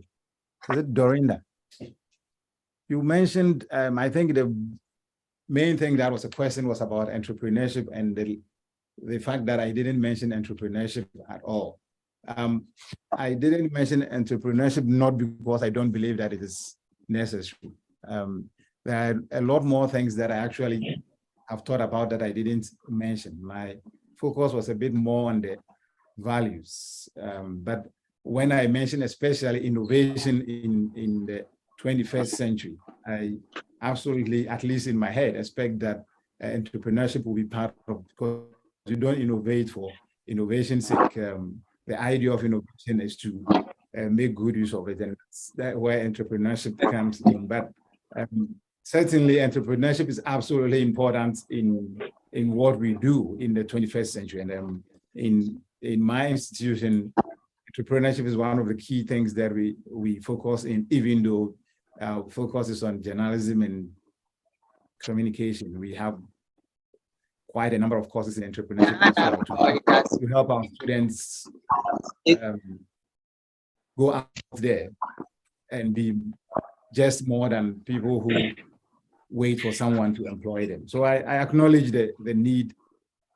is it Dorinda? You mentioned, I think the main thing that was a question was about entrepreneurship and the fact that I didn't mention entrepreneurship at all. I didn't mention entrepreneurship not because I don't believe that it is necessary. There are a lot more things that I actually have thought about that I didn't mention. My focus was a bit more on the values. But when I mentioned especially innovation in the 21st century, I absolutely, at least in my head, expect that entrepreneurship will be part of, because you don't innovate for innovation's sake. The idea of innovation is to make good use of it, and that's where entrepreneurship comes in. But certainly entrepreneurship is absolutely important in what we do in the 21st century. And in my institution, entrepreneurship is one of the key things that we focus in, even though our focus is on journalism and communication. We have quite a number of courses in entrepreneurship as well to help our students go out there and be just more than people who wait for someone to employ them. So I acknowledge the need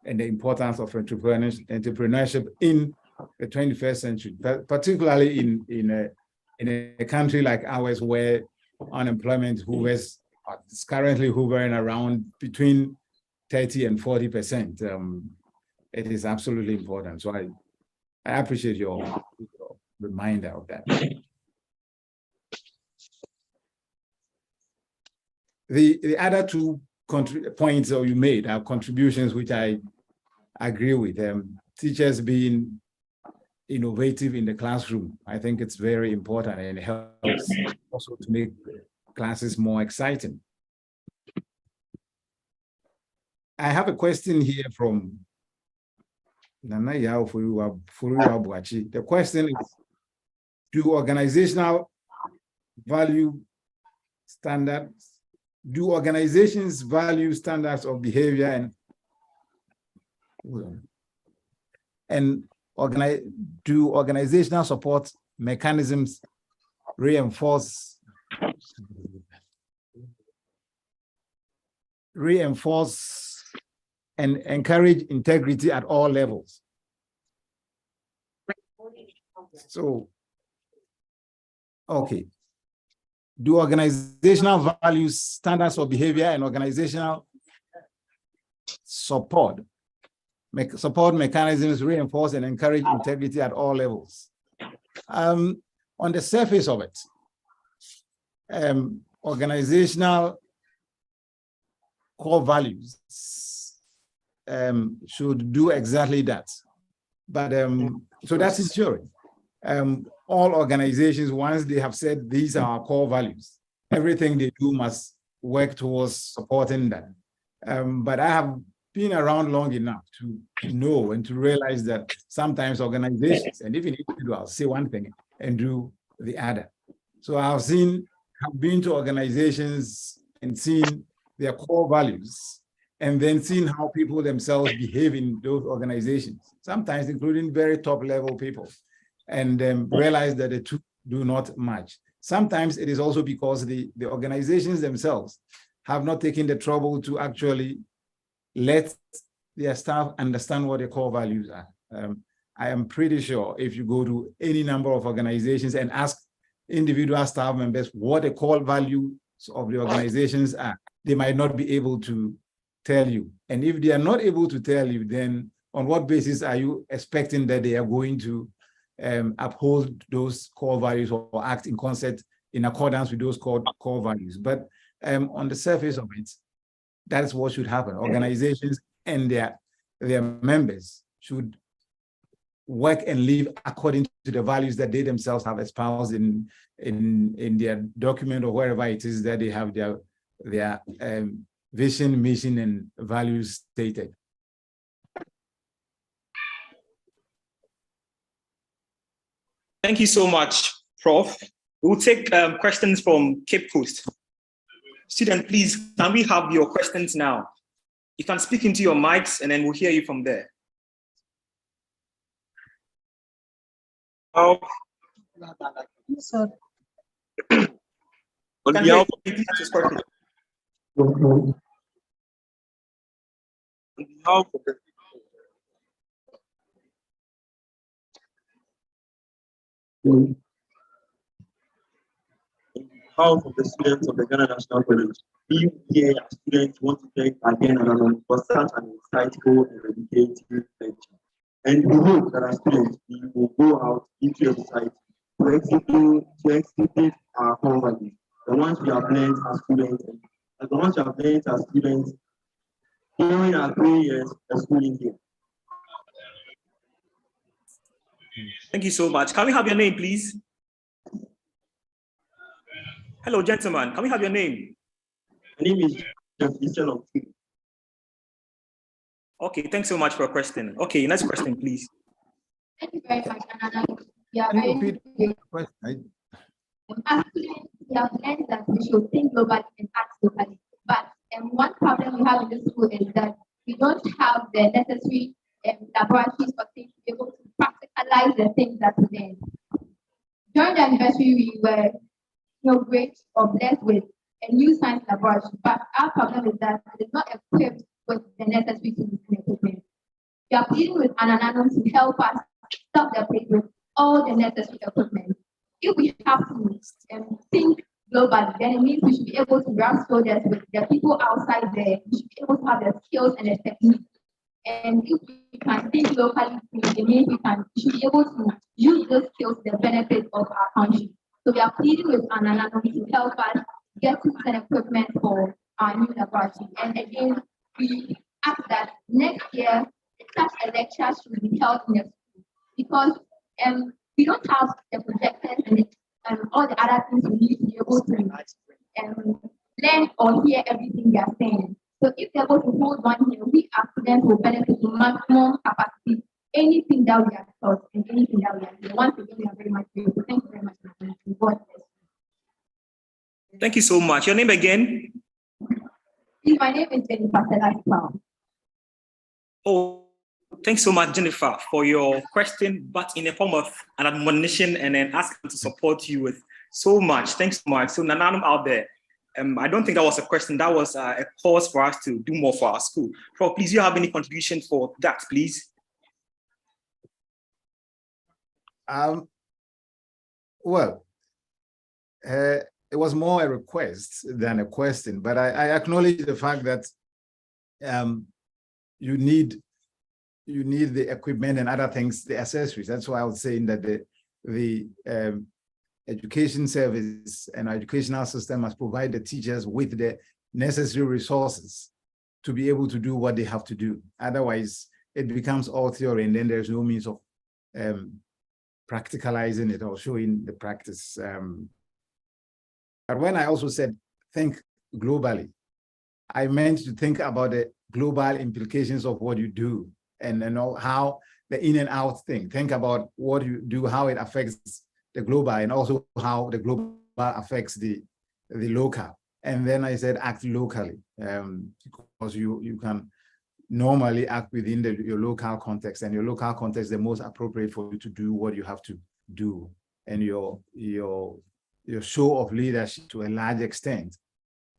and the importance of entrepreneurship in the 21st century, particularly in a country like ours where unemployment is currently hovering around between 30 and 40%. It is absolutely important. So I appreciate your reminder of that. The other 2 points that you made are contributions which I agree with. Teachers being innovative in the classroom, I think it's very important, and it helps also to make classes more exciting. I have a question here from Nana Yao Furuwabuachi. The question is, do organizations value standards of behavior and do organizational support mechanisms reinforce and encourage integrity at all levels? So, okay. Do organizational values, standards of behavior, and organizational support mechanisms reinforce and encourage integrity at all levels? On the surface of it, organizational core values should do exactly that. But so that's ensuring. All organizations, once they have said these are our core values, everything they do must work towards supporting that. But I have been around long enough to know and to realize that sometimes organizations and even individuals say one thing and do the other. So I've been to organizations and seen their core values, and then seen how people themselves behave in those organizations, sometimes including very top level people, and realize that the two do not match. Sometimes it is also because the organizations themselves have not taken the trouble to actually let their staff understand what their core values are. I am pretty sure if you go to any number of organizations and ask individual staff members what the core values of the organizations are, they might not be able to tell you. And if they are not able to tell you, then on what basis are you expecting that they are going to uphold those core values or act in concert in accordance with those core values? But on the surface of it, that's what should happen. Organizations and their members should work and live according to the values that they themselves have espoused in their document or wherever it is that they have their vision, mission, and values stated. Thank you so much, Prof. We'll take questions from Cape Coast. Student, please, can we have your questions now? You can speak into your mics and then we'll hear you from there. On behalf of the students of the Ghana National College, we here as students want to thank again NANANOM for such an insightful and educative lecture. And we hope that as students, we will go out into the society to execute our core values, the ones we have learned as students, and the ones we have learned as students during our 3 years of schooling here. Thank you so much. Can we have your name, please? Hello, gentlemen. Can we have your name? My name is Chikay. Okay, thanks so much for your question. Okay, next question, please. Thank you very much, NANANOM. Yeah, Can you repeat the question? as students, we have learned that we should think globally and act locally. But one problem we have in the school is that we don't have the necessary laboratories for things to be able to practicalize the things that we learn. During the anniversary, we were great or blessed with a new science laboratory, but our problem is that it is not equipped with the necessary tools and equipment. We are pleading with NANANOM to help us stock the place with all the necessary equipment. If we have to think globally, then it means we should be able to grab shoulders with the people outside there. We should be able to have the skills and the techniques. And if we can think locally, it means we should be able to use those skills to the benefit of our country. So we are pleading with NANANOM to help us get tools and equipment for our new laboratory. And again, we ask that next year such a lecture should be held in the school because we don't have the projectors and all the other things we need to be able to learn or hear everything they are saying. So if they're able to hold one here, we as students will benefit to maximum capacity, anything that we are taught and anything that we are doing. Once again, we are very much grateful. Thank you very much. God bless you. Thank you so much. Your name again? My name is Jennifer. Oh, thanks so much, Jennifer, for your question, but in the form of an admonition and then asking to support you with so much. Thanks so much. So NANANOM out there, I don't think that was a question. That was a cause for us to do more for our school. Prof, please, do you have any contribution for that, please? Well, it was more a request than a question, but I acknowledge the fact that you need the equipment and other things, the accessories. That's why I was saying that the education service and educational system must provide the teachers with the necessary resources to be able to do what they have to do. Otherwise, it becomes all theory, and then there's no means of practicalizing it or showing the practice. But when I also said think globally, I meant to think about the global implications of what you do and how the in and out thing. Think about what you do, how it affects the global, and also how the global affects the local. And then I said act locally, because you can normally act within your local context, and your local context is the most appropriate for you to do what you have to do, and your show of leadership to a large extent,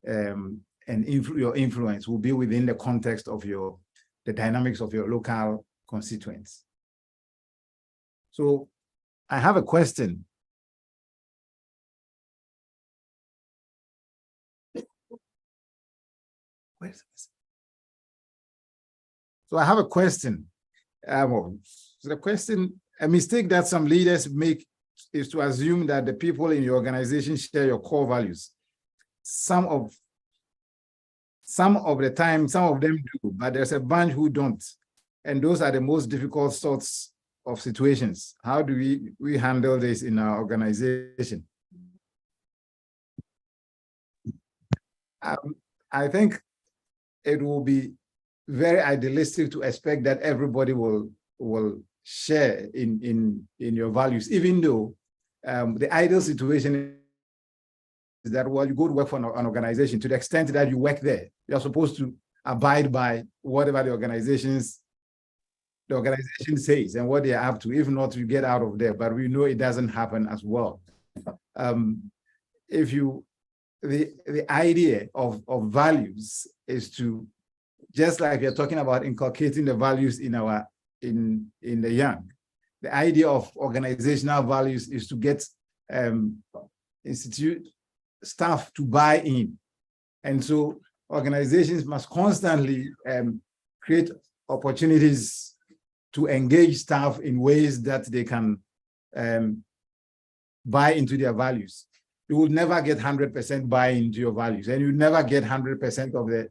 and your influence will be within the context of the dynamics of your local constituents. So I have a question. So I have a question. The question, a mistake that some leaders make is to assume that the people in your organization share your core values. Some of the time, some of them do, but there's a bunch who don't. And those are the most difficult sorts of situations. How do we handle this in our organization? I think it will be very idealistic to expect that everybody will share in your values, even though the ideal situation is that while you go to work for an organization, to the extent that you work there, you're supposed to abide by whatever the organization says and what they are up to. If not, you get out of there. But we know it doesn't happen as well. The idea of values is to, just like you're talking about inculcating the values in the young, the idea of organizational values is to get institute staff to buy in. And so organizations must constantly create opportunities to engage staff in ways that they can buy into their values. You will never get 100% buy into your values, and you never get 100% of the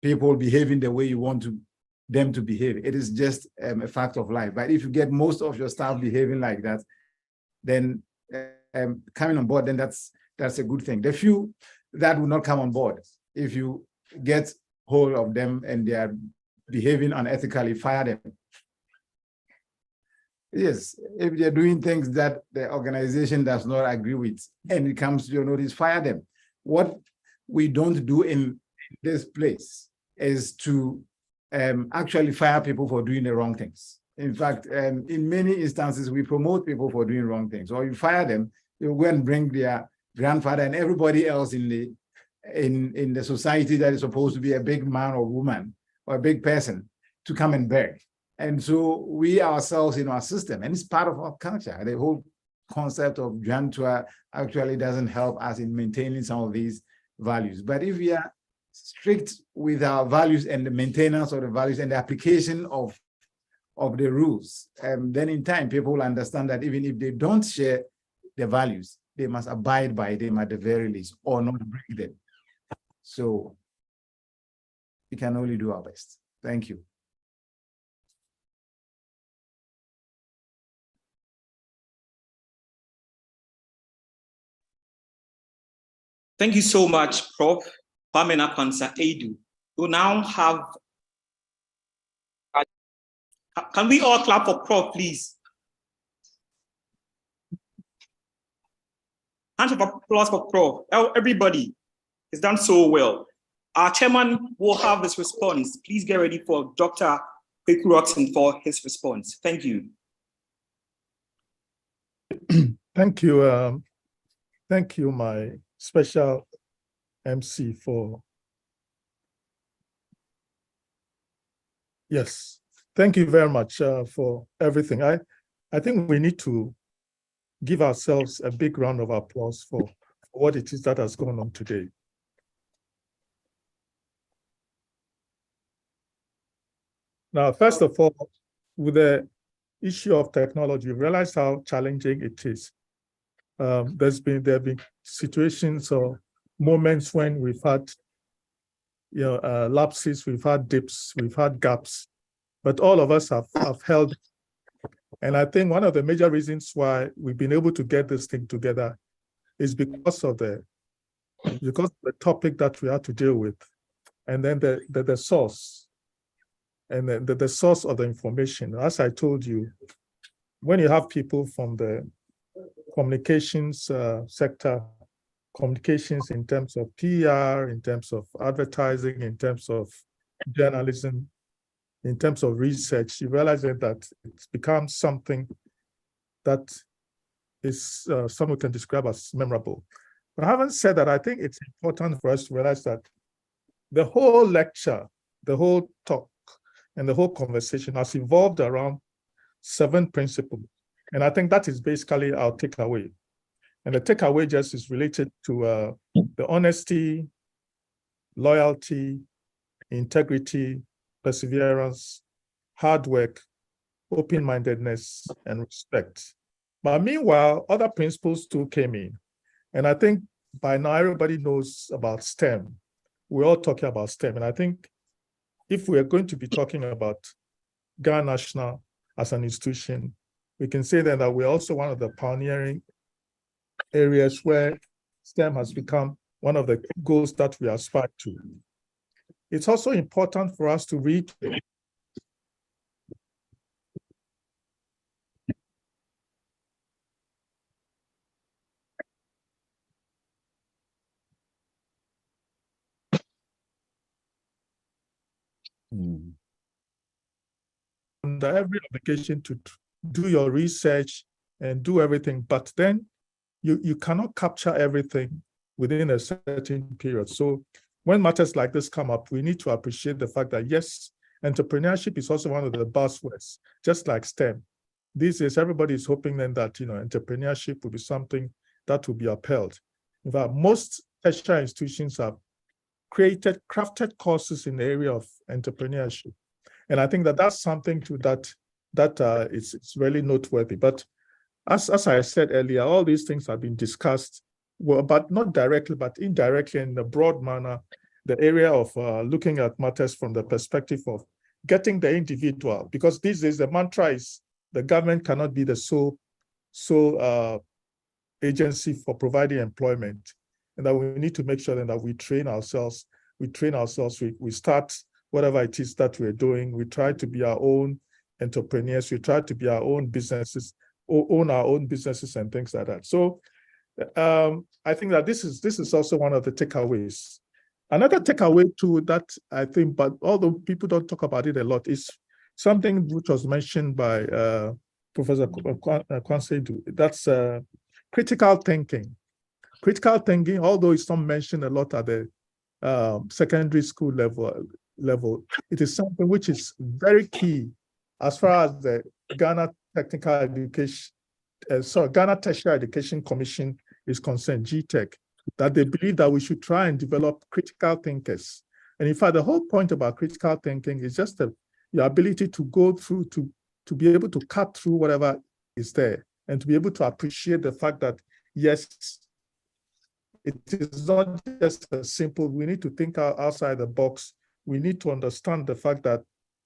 people behaving the way you want them to behave. It is just a fact of life. But if you get most of your staff behaving like that, then coming on board, then that's a good thing. The few that will not come on board, if you get hold of them and they are behaving unethically, fire them. Yes, if they're doing things that the organization does not agree with and it comes to your notice, fire them. What we don't do in this place is to actually fire people for doing the wrong things. In fact, in many instances, we promote people for doing wrong things. Or you fire them, you go and bring their grandfather and everybody else in the society that is supposed to be a big man or woman or a big person to come and beg. And so we ourselves in our system, and it's part of our culture, the whole concept of Jantua actually doesn't help us in maintaining some of these values. But if we are strict with our values and the maintenance of the values and the application of the rules, then in time people will understand that even if they don't share the values, they must abide by them at the very least or not break them. So we can only do our best. Thank you. Thank you so much, Prof. Pamela Kwanzaa Edu. We'll now have, can we all clap for Prof, please? Hands of applause for Prof. Everybody has done so well. Our chairman will have his response. Please get ready for Dr. Kweku Roxon for his response. Thank you. Thank you. Thank you, my special MC for. Yes, thank you very much for everything. I think we need to give ourselves a big round of applause for what it is that has gone on today. Now, first of all, with the issue of technology, we realize how challenging it is. There have been situations or moments when we've had lapses, we've had dips, we've had gaps, but all of us have held. And I think one of the major reasons why we've been able to get this thing together is because of the topic that we had to deal with. and then the source, and then the source of the information. As I told you, when you have people from the communications sector, communications in terms of PR, in terms of advertising, in terms of journalism, in terms of research, you realize that it's become something that is someone can describe as memorable. But having said that, I think it's important for us to realize that the whole lecture, the whole talk, and the whole conversation has evolved around 7 principles. And I think that is basically our takeaway. And the takeaway just is related to the honesty, loyalty, integrity, perseverance, hard work, open-mindedness, and respect. But meanwhile, other principles too came in. And I think by now everybody knows about STEM. We're all talking about STEM. And I think if we're going to be talking about Ghana National as an institution, we can say then that we're also one of the pioneering areas where STEM has become one of the goals that we aspire to. It's also important for us to read under every obligation to do your research and do everything, but then you cannot capture everything within a certain period. So when matters like this come up, we need to appreciate the fact that yes, entrepreneurship is also one of the buzzwords, just like STEM. These days, everybody is hoping then that entrepreneurship will be something that will be upheld. In fact, most tertiary institutions have crafted courses in the area of entrepreneurship. And I think that that's something to that it's really noteworthy. But as I said earlier, all these things have been discussed, well, but not directly, but indirectly in a broad manner, the area of looking at matters from the perspective of getting the individual, because these days the mantra is the government cannot be the sole agency for providing employment, and that we need to make sure that we train ourselves, we start whatever it is that we're doing, we try to be our own entrepreneurs, we try to be our own businesses, own our own businesses and things like that. So I think that this is also one of the takeaways. Another takeaway too that I think, but although people don't talk about it a lot, is something which was mentioned by Professor Kwanse. That's critical thinking. Critical thinking, although it's not mentioned a lot at the secondary school level, it is something which is very key as far as the Ghana Technical Education, Ghana Tertiary Education Commission is concerned, GTEC, that they believe that we should try and develop critical thinkers. And in fact, the whole point about critical thinking is just your ability to go through, to be able to cut through whatever is there, and to be able to appreciate the fact that, yes, it is not just a simple, we need to think outside the box. We need to understand the fact that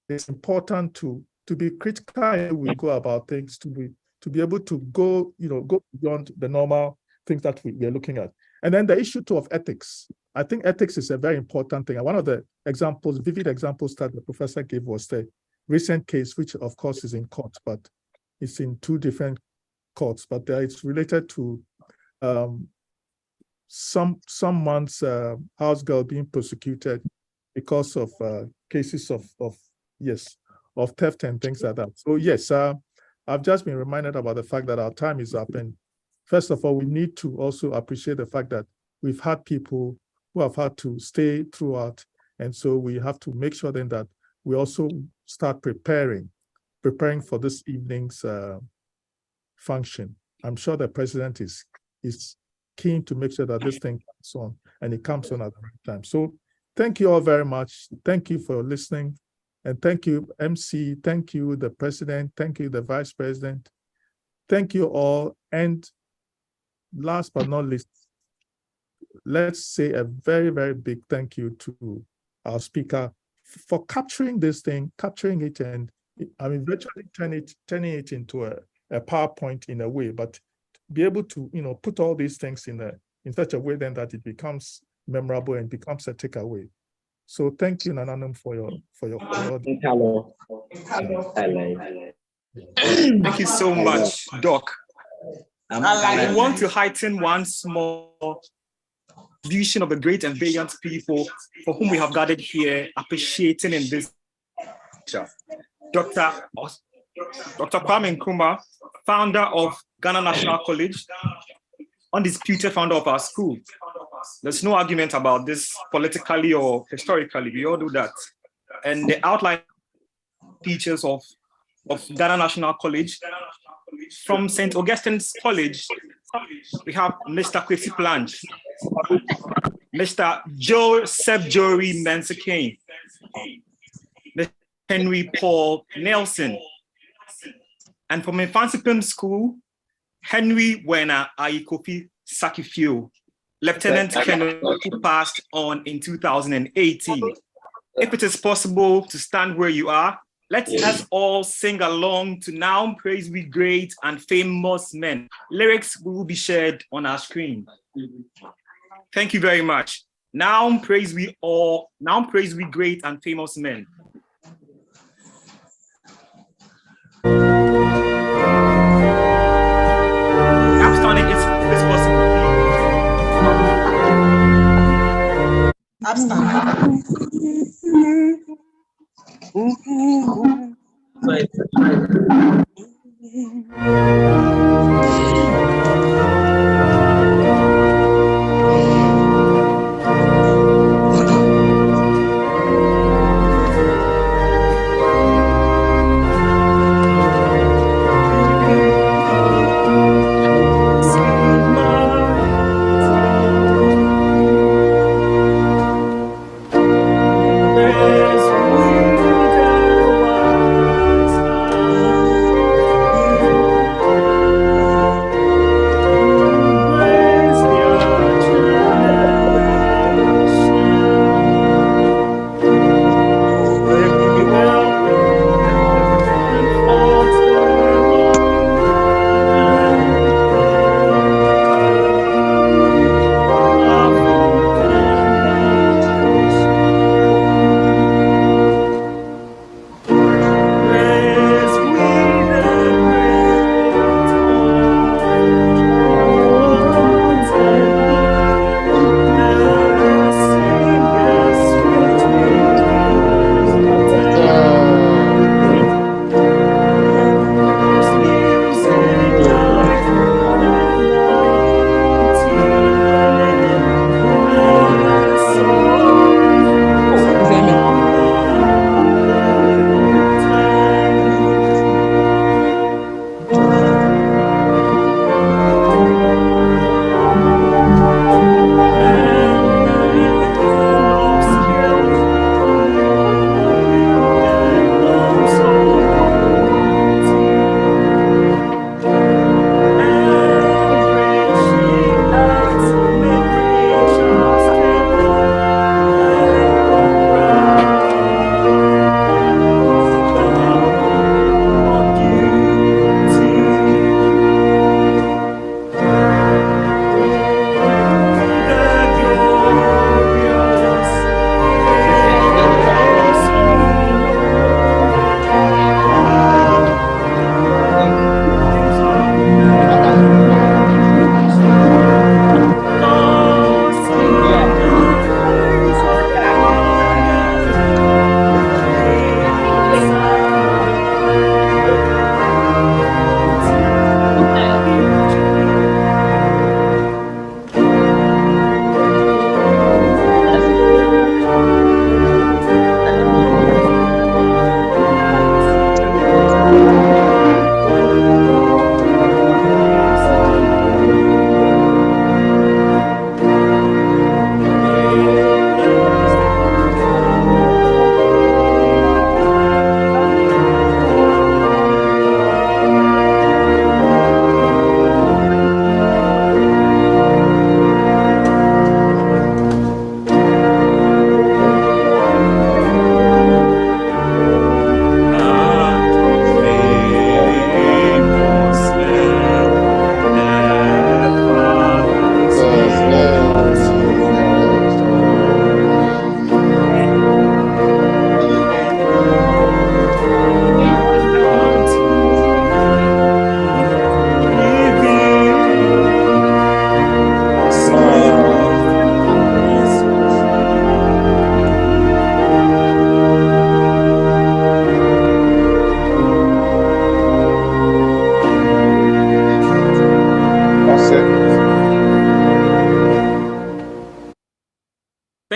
it's important to be critical when we go about things, to be able to go beyond the normal things that we are looking at. And then the issue too of ethics. I think ethics is a very important thing. And one of the examples, vivid examples that the professor gave was the recent case, which of course is in court, but it's in 2 different courts, but it's related to someone's house girl being prosecuted because of cases of theft and things like that. So yes, I've just been reminded about the fact that our time is up. And first of all, we need to also appreciate the fact that we've had people who have had to stay throughout. And so we have to make sure then that we also start preparing for this evening's function. I'm sure the president is keen to make sure that this thing comes on, and it comes on at the right time. So thank you all very much. Thank you for listening. And thank you, MC. Thank you, the president. Thank you, the vice president. Thank you all. And last but not least, let's say a very, very big thank you to our speaker for capturing this thing, capturing it, and I mean, virtually turning it into a PowerPoint in a way, but be able to, put all these things in such a way then that it becomes memorable and becomes a takeaway. So thank you, NANANOM, for your Thank you so much, Doc. I want to heighten one small vision of the great and valiant people for whom we have gathered here, appreciating in this Dr. Kwame Nkrumah, founder of Ghana National College, undisputed founder of our school. There's no argument about this politically or historically, we all do that. And the outline features of Ghana National College. From St. Augustine's College, we have Mr. Kwesi Planch, Mr. Joseph Jory Mensah, Mr. Henry Paul Nelson, and from Infantsipim School, Henry Wena Ayikofi Sakifio, Lieutenant Colonel, who passed on in 2018. If it is possible to stand where you are, let us all sing along to Now Praise We Great and Famous Men. Lyrics will be shared on our screen. Thank you very much. Now praise we great and famous men. Upstanding is possible.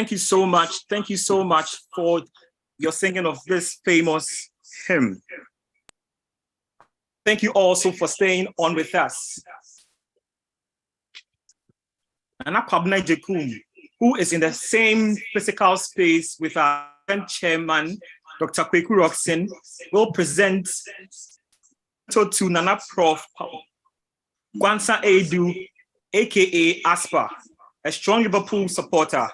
Thank you so much. Thank you so much for your singing of this famous hymn. Thank you also for staying on with us. Nana Kwabena Jekum, who is in the same physical space with our chairman, Dr. Kweku Roxon, will present to Nana Prof. Kwansa Edu, aka Aspa, a strong Liverpool supporter.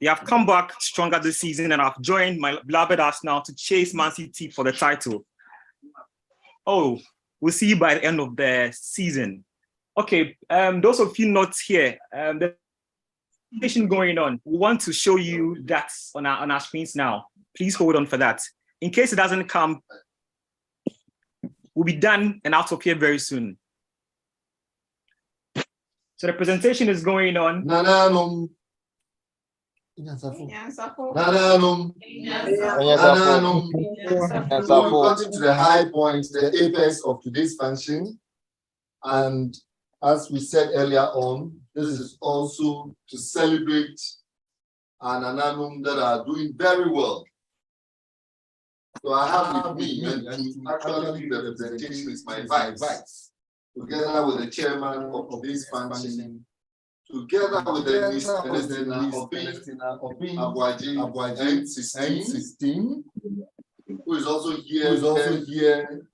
They have come back stronger this season and have joined my beloved Arsenal to chase Man City for the title. Oh, we'll see you by the end of the season. Okay, those of you not here, the presentation going on, we want to show you that on our screens now. Please hold on for that. In case it doesn't come, we'll be done and out of here very soon. So the presentation is going on. NANANOM. NANANOM. NANANOM. So we've gotten to the high point, the apex of today's function. And as we said earlier on, this is also to celebrate our NANANOM that are doing very well. So I have with me, and actually the representation is my vice, together with the chairman of today's function, together with the Miss Celestina Abwaji 16, who is also here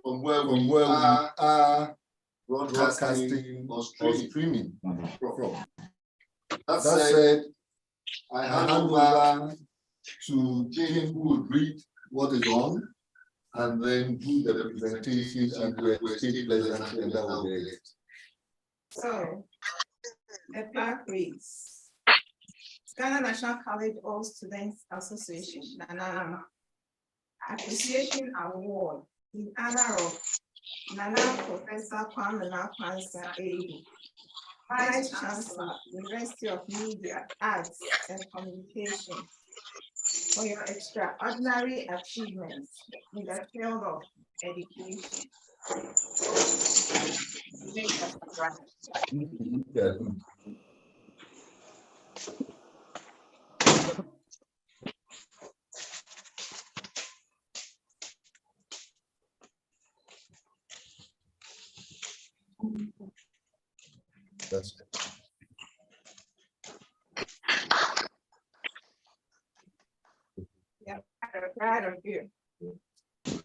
from where we are broadcasting or streaming from. That said, I hand over to Jane, who will read what is on, and then do the representation and the state president, and that will be it. So, the plaque reads, Ghana National College All Students Association, NANANOM, Appreciation Award in honor of Nana Professor Kwabena Kwansa Edu, Vice Chancellor, University of Media, Arts and Communication, for your extraordinary achievements in the field of education. That's it. Yeah, proud of you. The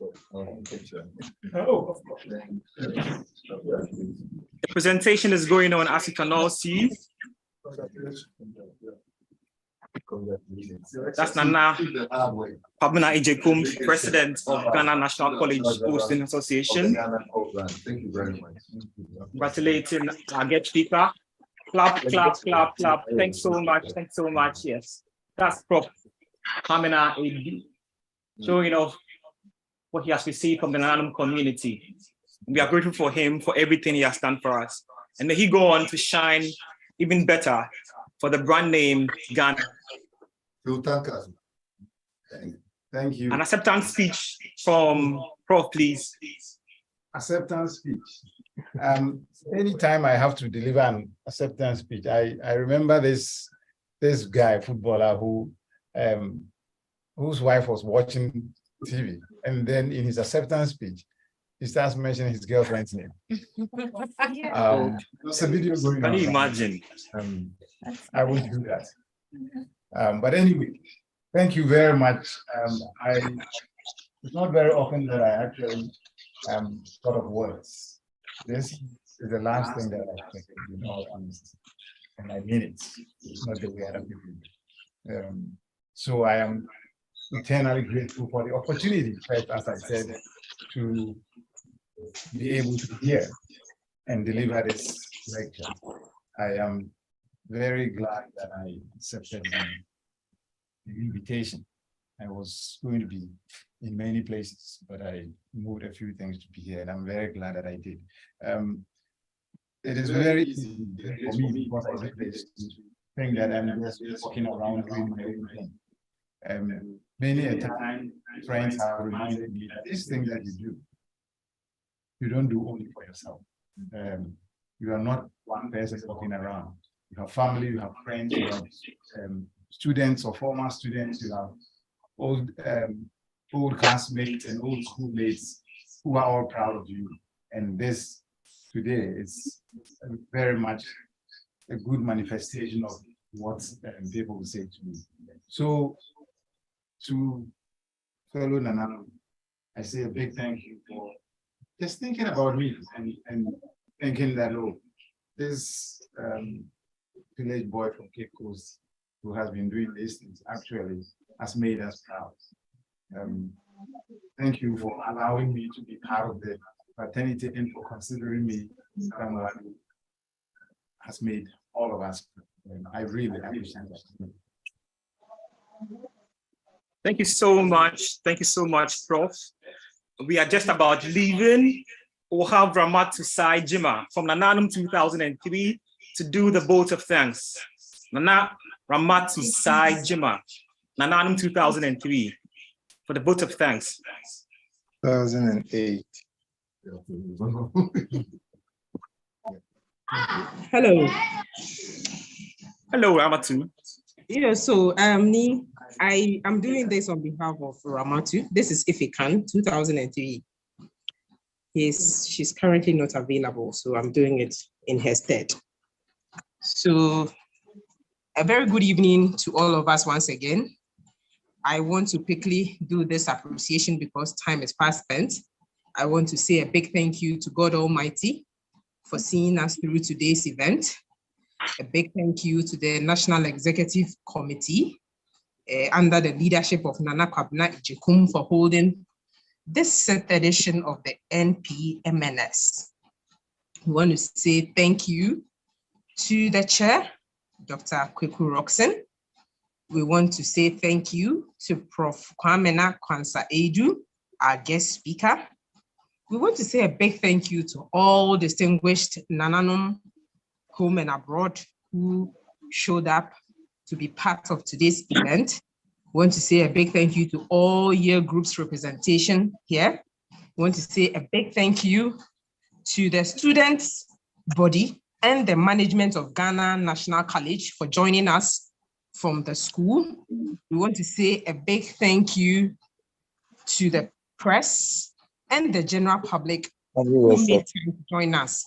presentation is going on, as you can all see. That's Nana Kwabena Ejekum, President of Ghana National College Hosting Association. Thank you very much. Congratulating our guest speaker. Clap, clap, clap, clap. Thanks so much. Thanks so much. Yes. That's Prof. Kwabena Edu, showing off what he has received from the NANANOM community. We are grateful for him for everything he has done for us. And may he go on to shine even better for the brand name Ghana. Thank you. An acceptance speech from Prof, please. Acceptance speech. Anytime I have to deliver an acceptance speech, I remember this guy, footballer, whose wife was watching TV, and then in his acceptance speech, he starts mentioning his girlfriend's name. There's a video going on. Can you imagine? I won't do that. But anyway, thank you very much. It's not very often that I actually thought of words. This is the last thing that I think, in all honesty, and I mean it. It's not the way other people do. So I am eternally grateful for the opportunity, first, as I said, to be able to hear and deliver this lecture. I am very glad that I accepted the invitation. I was going to be in many places, but I moved a few things to be here, and I'm very glad that I did. It is very easy for me, because I did this, to think that I'm just walking around doing my own thing. Many a time, friends have reminded me that these things that you do, you don't do only for yourself. You are not one person walking around. You have family, you have friends, you have students or former students, you have old classmates and old schoolmates who are all proud of you. And this today is very much a good manifestation of what people will say to me. So to fellow NANANOM, I say a big thank you for just thinking about me and thinking that, oh, this village boy from Cape Coast who has been doing these things actually has made us proud. Thank you for allowing me to be part of the fraternity and for considering me someone who has made all of us. I really appreciate that. Thank you so much. Thank you so much, Prof. We are just about leaving. We'll have Ramatu Sai Jima from NANANOM 2003 to do the vote of thanks. Ramatu Sai Jima, NANANOM 2003 for the vote of thanks. 2008. Hello. Hello, Ramatu. Yeah, so I am doing this on behalf of Ramatu. This is Ifikan, 2003. She's currently not available, so I'm doing it in her stead. So a very good evening to all of us once again. I want to quickly do this appreciation because time is fast spent. I want to say a big thank you to God Almighty for seeing us through today's event. A big thank you to the National Executive Committee under the leadership of Nana Kwabena Ijekum for holding this 7th edition of the NPMNS. We want to say thank you to the chair, Dr. Kweku Roxon. We want to say thank you to Prof. Kwamena Kwansa-Edu, our guest speaker. We want to say a big thank you to all distinguished NANANOM home and abroad who showed up to be part of today's event. We want to say a big thank you to all year groups representation here. We want to say a big thank you to the students body and the management of Ghana National College for joining us from the school. We want to say a big thank you to the press and the general public who made time to join us.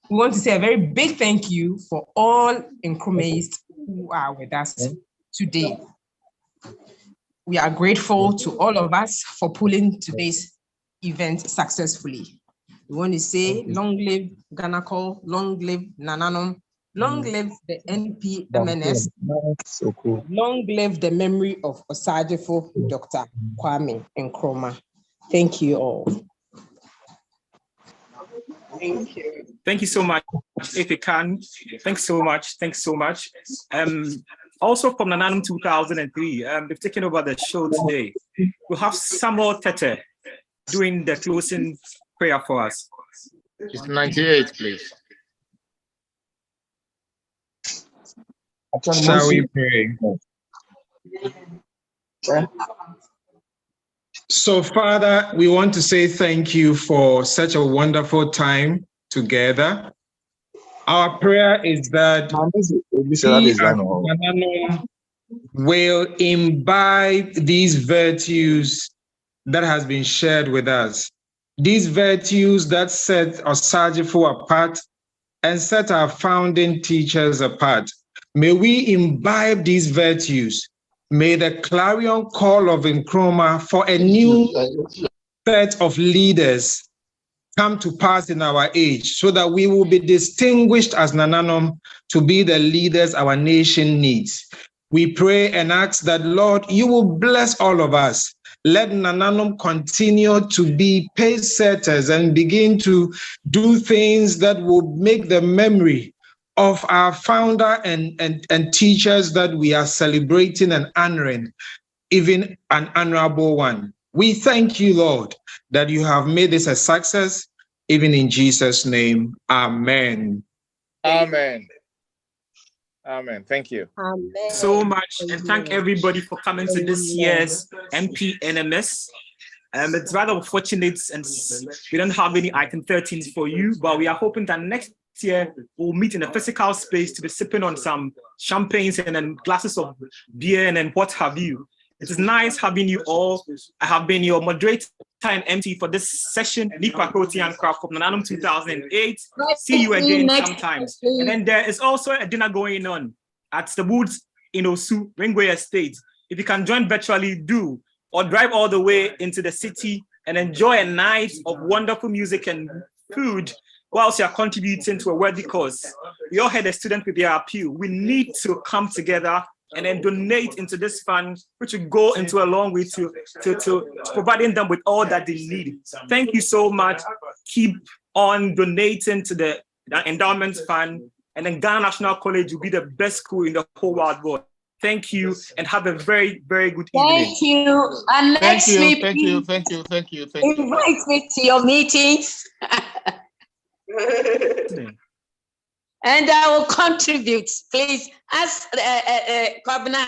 We want to say a very big thank you for all Nkrumahs who are with us today. We are grateful to all of us for pulling today's event successfully. We want to say long live Ganacol, long live NANANOM, long live the NPMNS, long live the memory of Osajifo Dr. Kwame Nkrumah. Thank you all. Thank you. Thank you so much, if you can. Thanks so much. Thanks so much. Also from NANANOM 2003, they've taken over the show today. We'll have Samuel Tete doing the closing prayer for us. It's 98, please. Shall we pray? So, Father, we want to say thank you for such a wonderful time together. Our prayer is that we will imbibe these virtues that has been shared with us. These virtues that set Osajifo apart and set our founding teachers apart. May we imbibe these virtues. May the clarion call of Nkrumah for a new set of leaders come to pass in our age so that we will be distinguished as NANANOM to be the leaders our nation needs. We pray and ask that, Lord, you will bless all of us. Let NANANOM continue to be pace setters and begin to do things that will make the memory of our founder and teachers that we are celebrating and honoring, even an honorable one. We thank you, Lord, that you have made this a success, even in Jesus' name. Amen. Amen. Amen. Thank you. Amen. So much, and thank everybody for coming to this year's NPNMS. It's rather unfortunate and we don't have any item 13s for you, but we are hoping that next year, we'll meet in a physical space to be sipping on some champagnes and then glasses of beer and then what have you. It is nice having you all. I have been your moderator and MC for this session, Nipa Koti and Craft from NANANOM 2008. See you again sometimes. And then there is also a dinner going on at the Woods in Osu, Ringway Estate. If you can join virtually, do, or drive all the way into the city and enjoy a night of wonderful music and food whilst you're contributing to a worthy cause. We all had a student with their appeal. We need to come together and then donate into this fund, which will go into a long way to providing them with all that they need. Thank you so much. Keep on donating to the endowment fund, and then Ghana National College will be the best school in the whole wide world. Thank you and have a very, very good evening. Thank you. And Thank you. Invite me to your meetings. And I will contribute. Please ask Governor.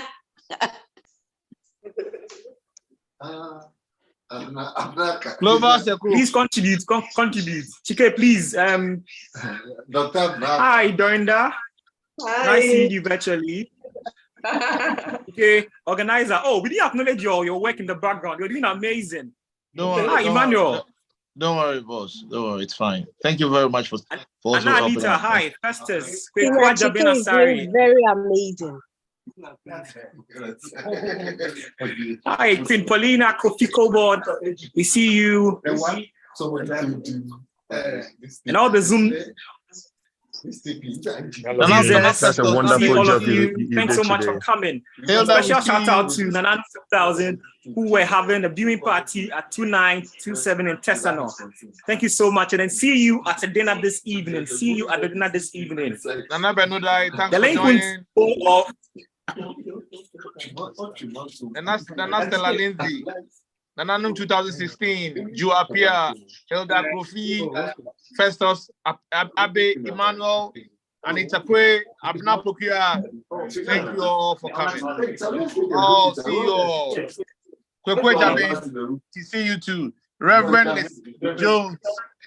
Please contribute. Chikay, please. Dr. Hi, Dorinda. Hi. Nice seeing you virtually. Okay, organizer. Oh, we didn't acknowledge your work in the background. You're doing amazing. Hi, Emmanuel. Don't worry, boss. Don't worry, it's fine. Thank you very much for also Anna helping Anita, out. hi. Festus. Chikay is doing very amazing. Hi, Queen Paulina, Kofi Cobord. We see you. And all the Zoom. That's a wonderful job you Thanks did so much today. for coming. Hilda, Special shout out to NANANOM 2000 who were having a viewing party at 2927 in Tesano. Thank you so much. And then see you at the dinner this evening. See you at the dinner this evening. Nana Benudai, thanks The for link joining. will go off. Nana Stella Lindsay, NANANOM 2016, Ju Apia, Hilda Kofi, Festus, Abe Emmanuel, Anita Kwe, Abna Pokia. Thank you all for coming. Oh, see you all. Kwekwe Jabe, see you too. Reverend Miss Jones,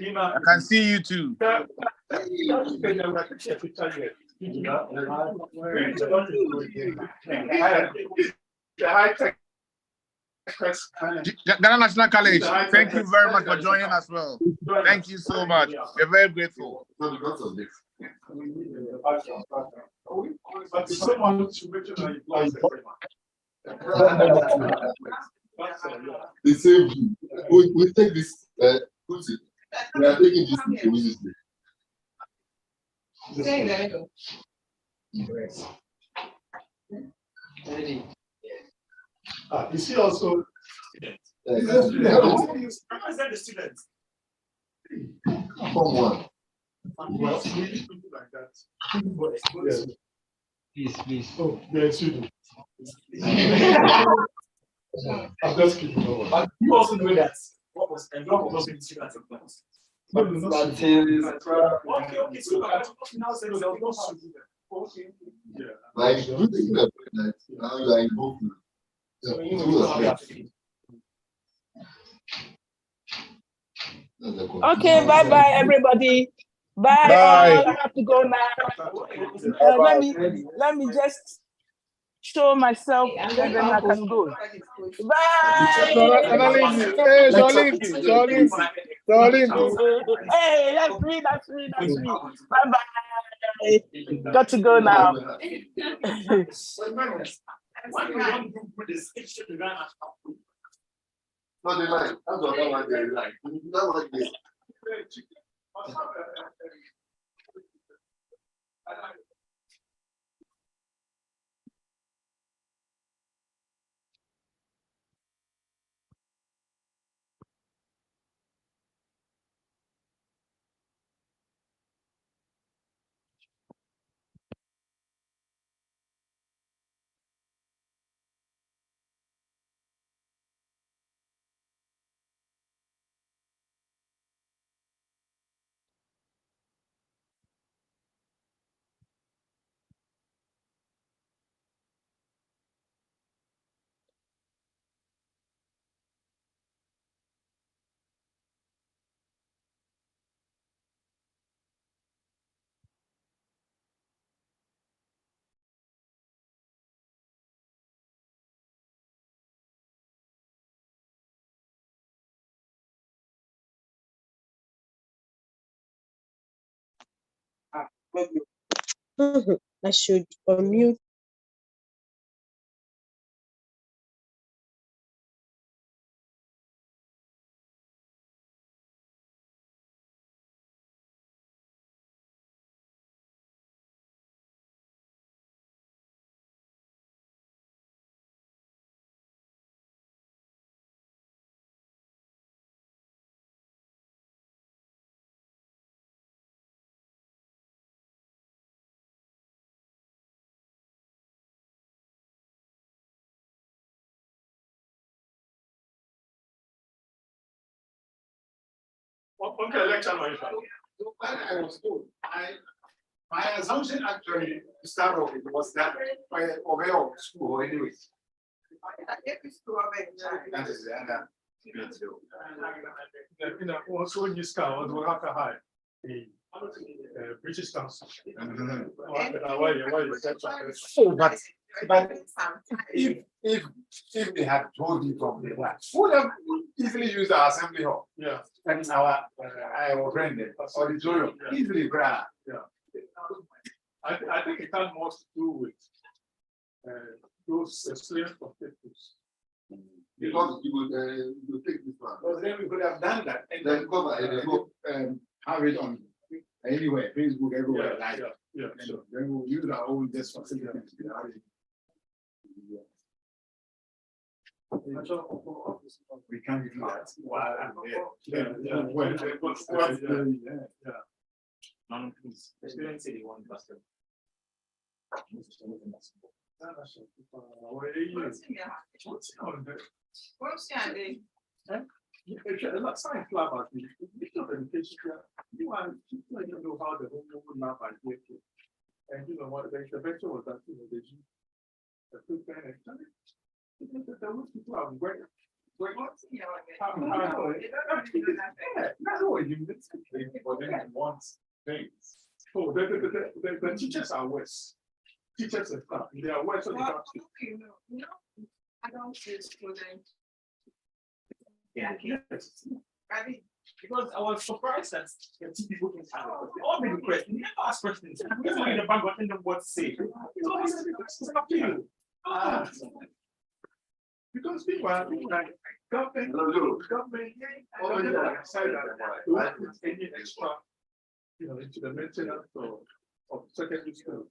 I can see you too. Ghana National College, thank you very much for joining us. Well, thank you so much. We're very grateful. They say we take this. We are taking this immediately. You see also. Represent the students. Come on. Like that. Please. Oh, yes, you do. I'm just kidding. But you also know that what was and what was in students in class. Okay, So now say okay. Like you think that now you are involved. Okay, bye everybody. Bye. All. I have to go now. Let me just show myself and then I can go. Bye. Hey, Jolene. Hey, that's me. Bye bye. Got to go now. No, they like. That's what I like. They like. That's like this. I should unmute. Okay, lecture noise. When I was told, my assumption actually to start off with was that by Oveo school anyways. That is the other. You know, also when you scout, we'll have to hide the British Council. But if they had told you from the last, would have easily used our assembly hall. Yeah. And our friend auditorium easily grab. Yeah. I think it had more to do with those slave conspiracies. Because you would take this one. Because then we could have done that and then cover and have it on anywhere, Facebook, everywhere. Yeah. So then we'll use our own desk facilities. We can't do that while I'm there. None of these. They say they want custom. Science lab actually. You don't know how the whole lab idea came. And you know what the intervention was that they used the two pen and people are working. So the teachers are worse. Teachers and staff, they are worse. I don't see students. Yeah, yes. Because I was surprised that the two people can all made questions. You never ask questions. We don't in the bank what them what to say. It's up to you. Because people are like government, any extra, into the maintenance of secondary school.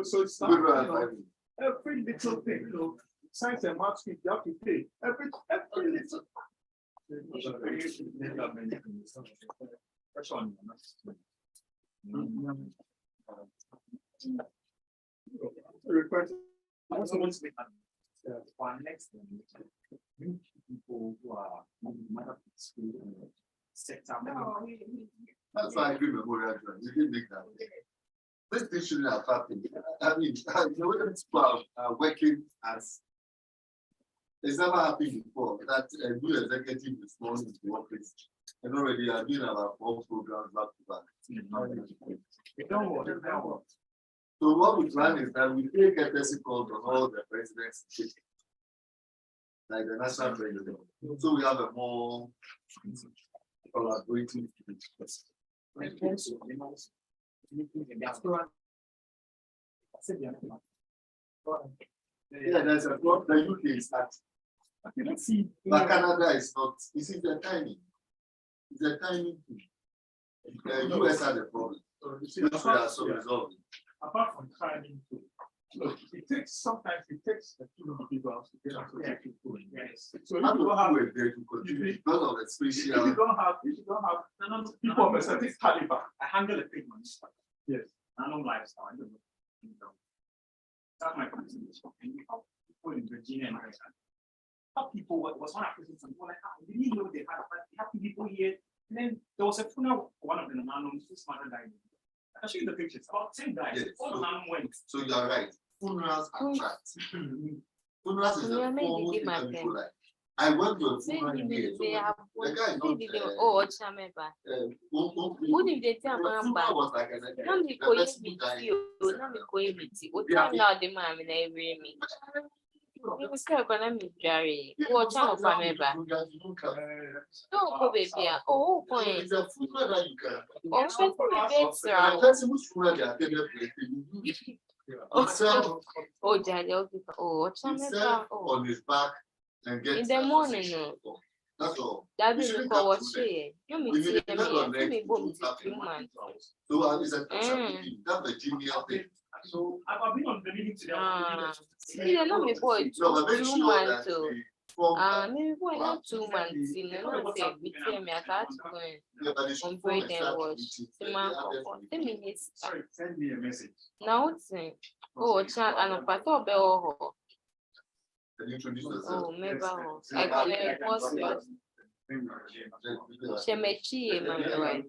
So it's not every little thing, science and math, you have to pay every little. For next people who are school sector. That's why I agree with Memorial. We didn't make that. This thing shouldn't have happened. I mean, the way people are working as it's never happened before that a new executive is born into the office and already are doing about 4 programs back to back. So what we plan is that we take a person called on all the presidents, like the national president. So we have a more collaborative. Yeah, there's a problem. The UK is that. But Canada is not. This is the timing. It's the timing thing. The US had a problem. So resolved. Apart from timing, it takes sometimes a few individuals to get people. Yes. So if you don't have because of the species. If you don't have people of a certain caliber, I handle a big money. Yes. I don't lifestyle. I don't know. That's my concern. And we help people in Virginia and America. Help people was one of the things like, we didn't know they had people here. And then there was a funeral for one of the NANANOM, whose mother died. I'll show you the pictures. About 10 guys. Yes. All NANANOM went. So you are right. Funerals attract. Funerals is a form of people like. I went to a funeral in here. The guy is not. Funeral was like was economic, Jerry. What time of Ameba? No, go baby. Oh, point. It's a food that you can. Oh, so The person who's food they are taking oh, Daddy, oh, what's himself on his back and get in the morning? No. That's all. That is the what she. You mean me? Me boom 2 months. So it's a that Virginia thing. So I've been on the meeting today. See, they know me boy 2 months. Maybe boy not 2 months. You know, say between me, I got to go on break and wash. The man for 10 minutes. Sorry, send me a message. Now what's it? Oh, child, and a part of the oh, maybe I got a post. Shemechi, my wife.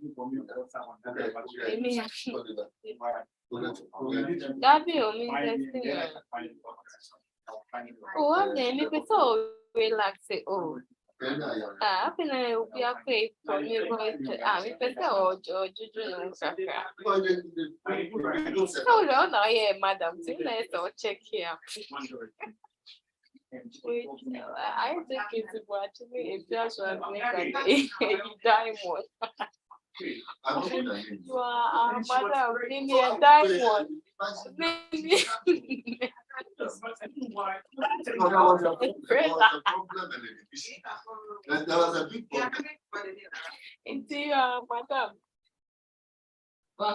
That be interesting. Oh, I'm there. Me so relaxed. Oh, I think I will be okay for me. Me better or Juju no kaka. No, no, yeah, madam. Let's check here. Wait, I think it's actually if that's what I make a diamond. You are madam, give me a diamond. Maybe. Into your madam. No,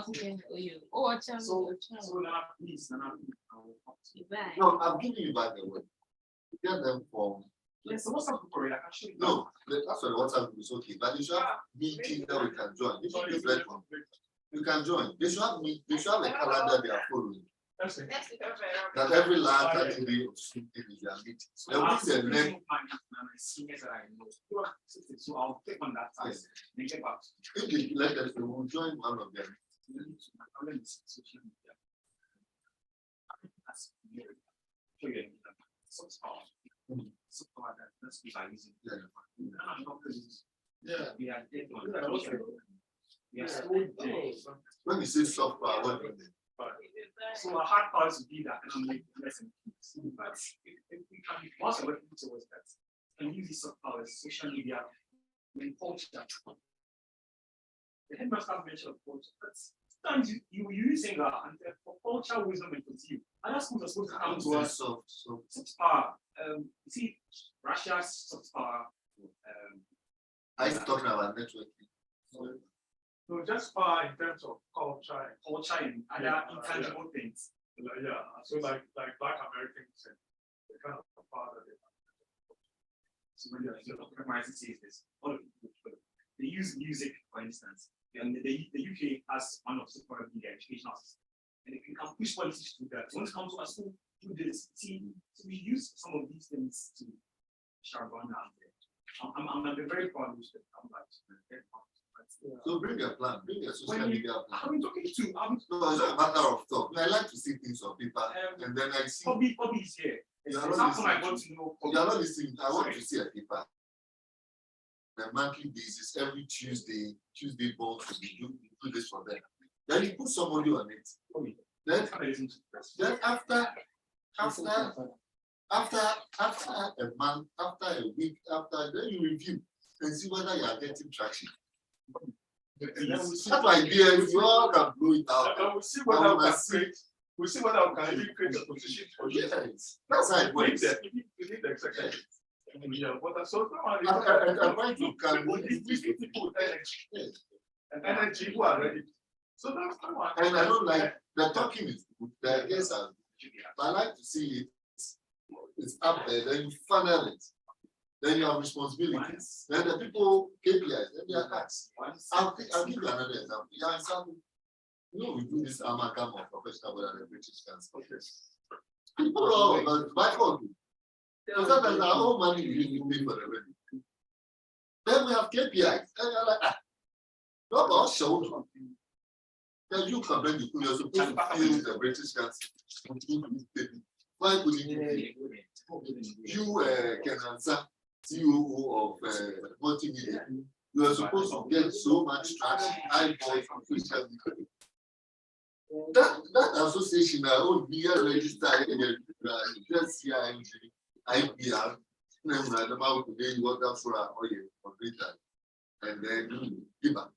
I'm giving you back the word. Get them from. Yes, so what's up for it? Actually, no, that's what WhatsApp is okay, but you should have meetings that we can join. If you reflect on, you can join. They should have they should have a calendar they are following. That every last Saturday of something is their meeting. There will be the next. So I'll take on that time. If they let us, we will join one of them. When you say soft power, what do you mean? So a hard part would be that economic lesson. But if we can be also working towards that and use this soft power, social media, and culture. The headmaster mentioned culture, but sometimes you were using and for culture, wisdom, and conceive. Other schools are supposed to come to us. Soft power. You see, Russia's soft power. I was talking about networking. No, just power in terms of culture And other intangible things. Yeah, so like Black Americans and the kind of power that they have. So when you're compromising this, all of they use music, for instance. And the UK has one of the media educational systems. And if you can push policies to that, when it comes to a school, do this. See, so we use some of these things to share on out there. I'm very proud of it. So bring a plan, bring a social media plan. I'm talking to. No, it's not a matter of talk. I like to see things on paper, and then I see. Hobby is here. You are not listening. I want to see a paper. On a monthly basis, every Tuesday board to do this for them. Then you put somebody on it. Then after a month, after a week, then you review and see whether you are getting traction. That idea, you all can blow it out. We'll see whether we can create a position for you. Yes, that's how it works. We need the executive. Yeah, but so I'm trying to people energy who are ready. So that's the one. And I don't like the talking is good. The ideas are good. I like to see it's up there, then you funnel it. Then you have responsibilities. Then the people KPIs, then they are taxed. I'll give you another example. Yeah, example. You know, we do this amalgam of professional and British council. People are by all. Because that's our own money we pay for the revenue. Then we have KPIs. And you're like, not about show. Then you come and you're supposed to feel the British council. Why would you can answer CEO of multimedia? You are supposed to get so much traction, high voice from social media. That association, I would be registered just here. IPR, water for our oil for greater, and then give up.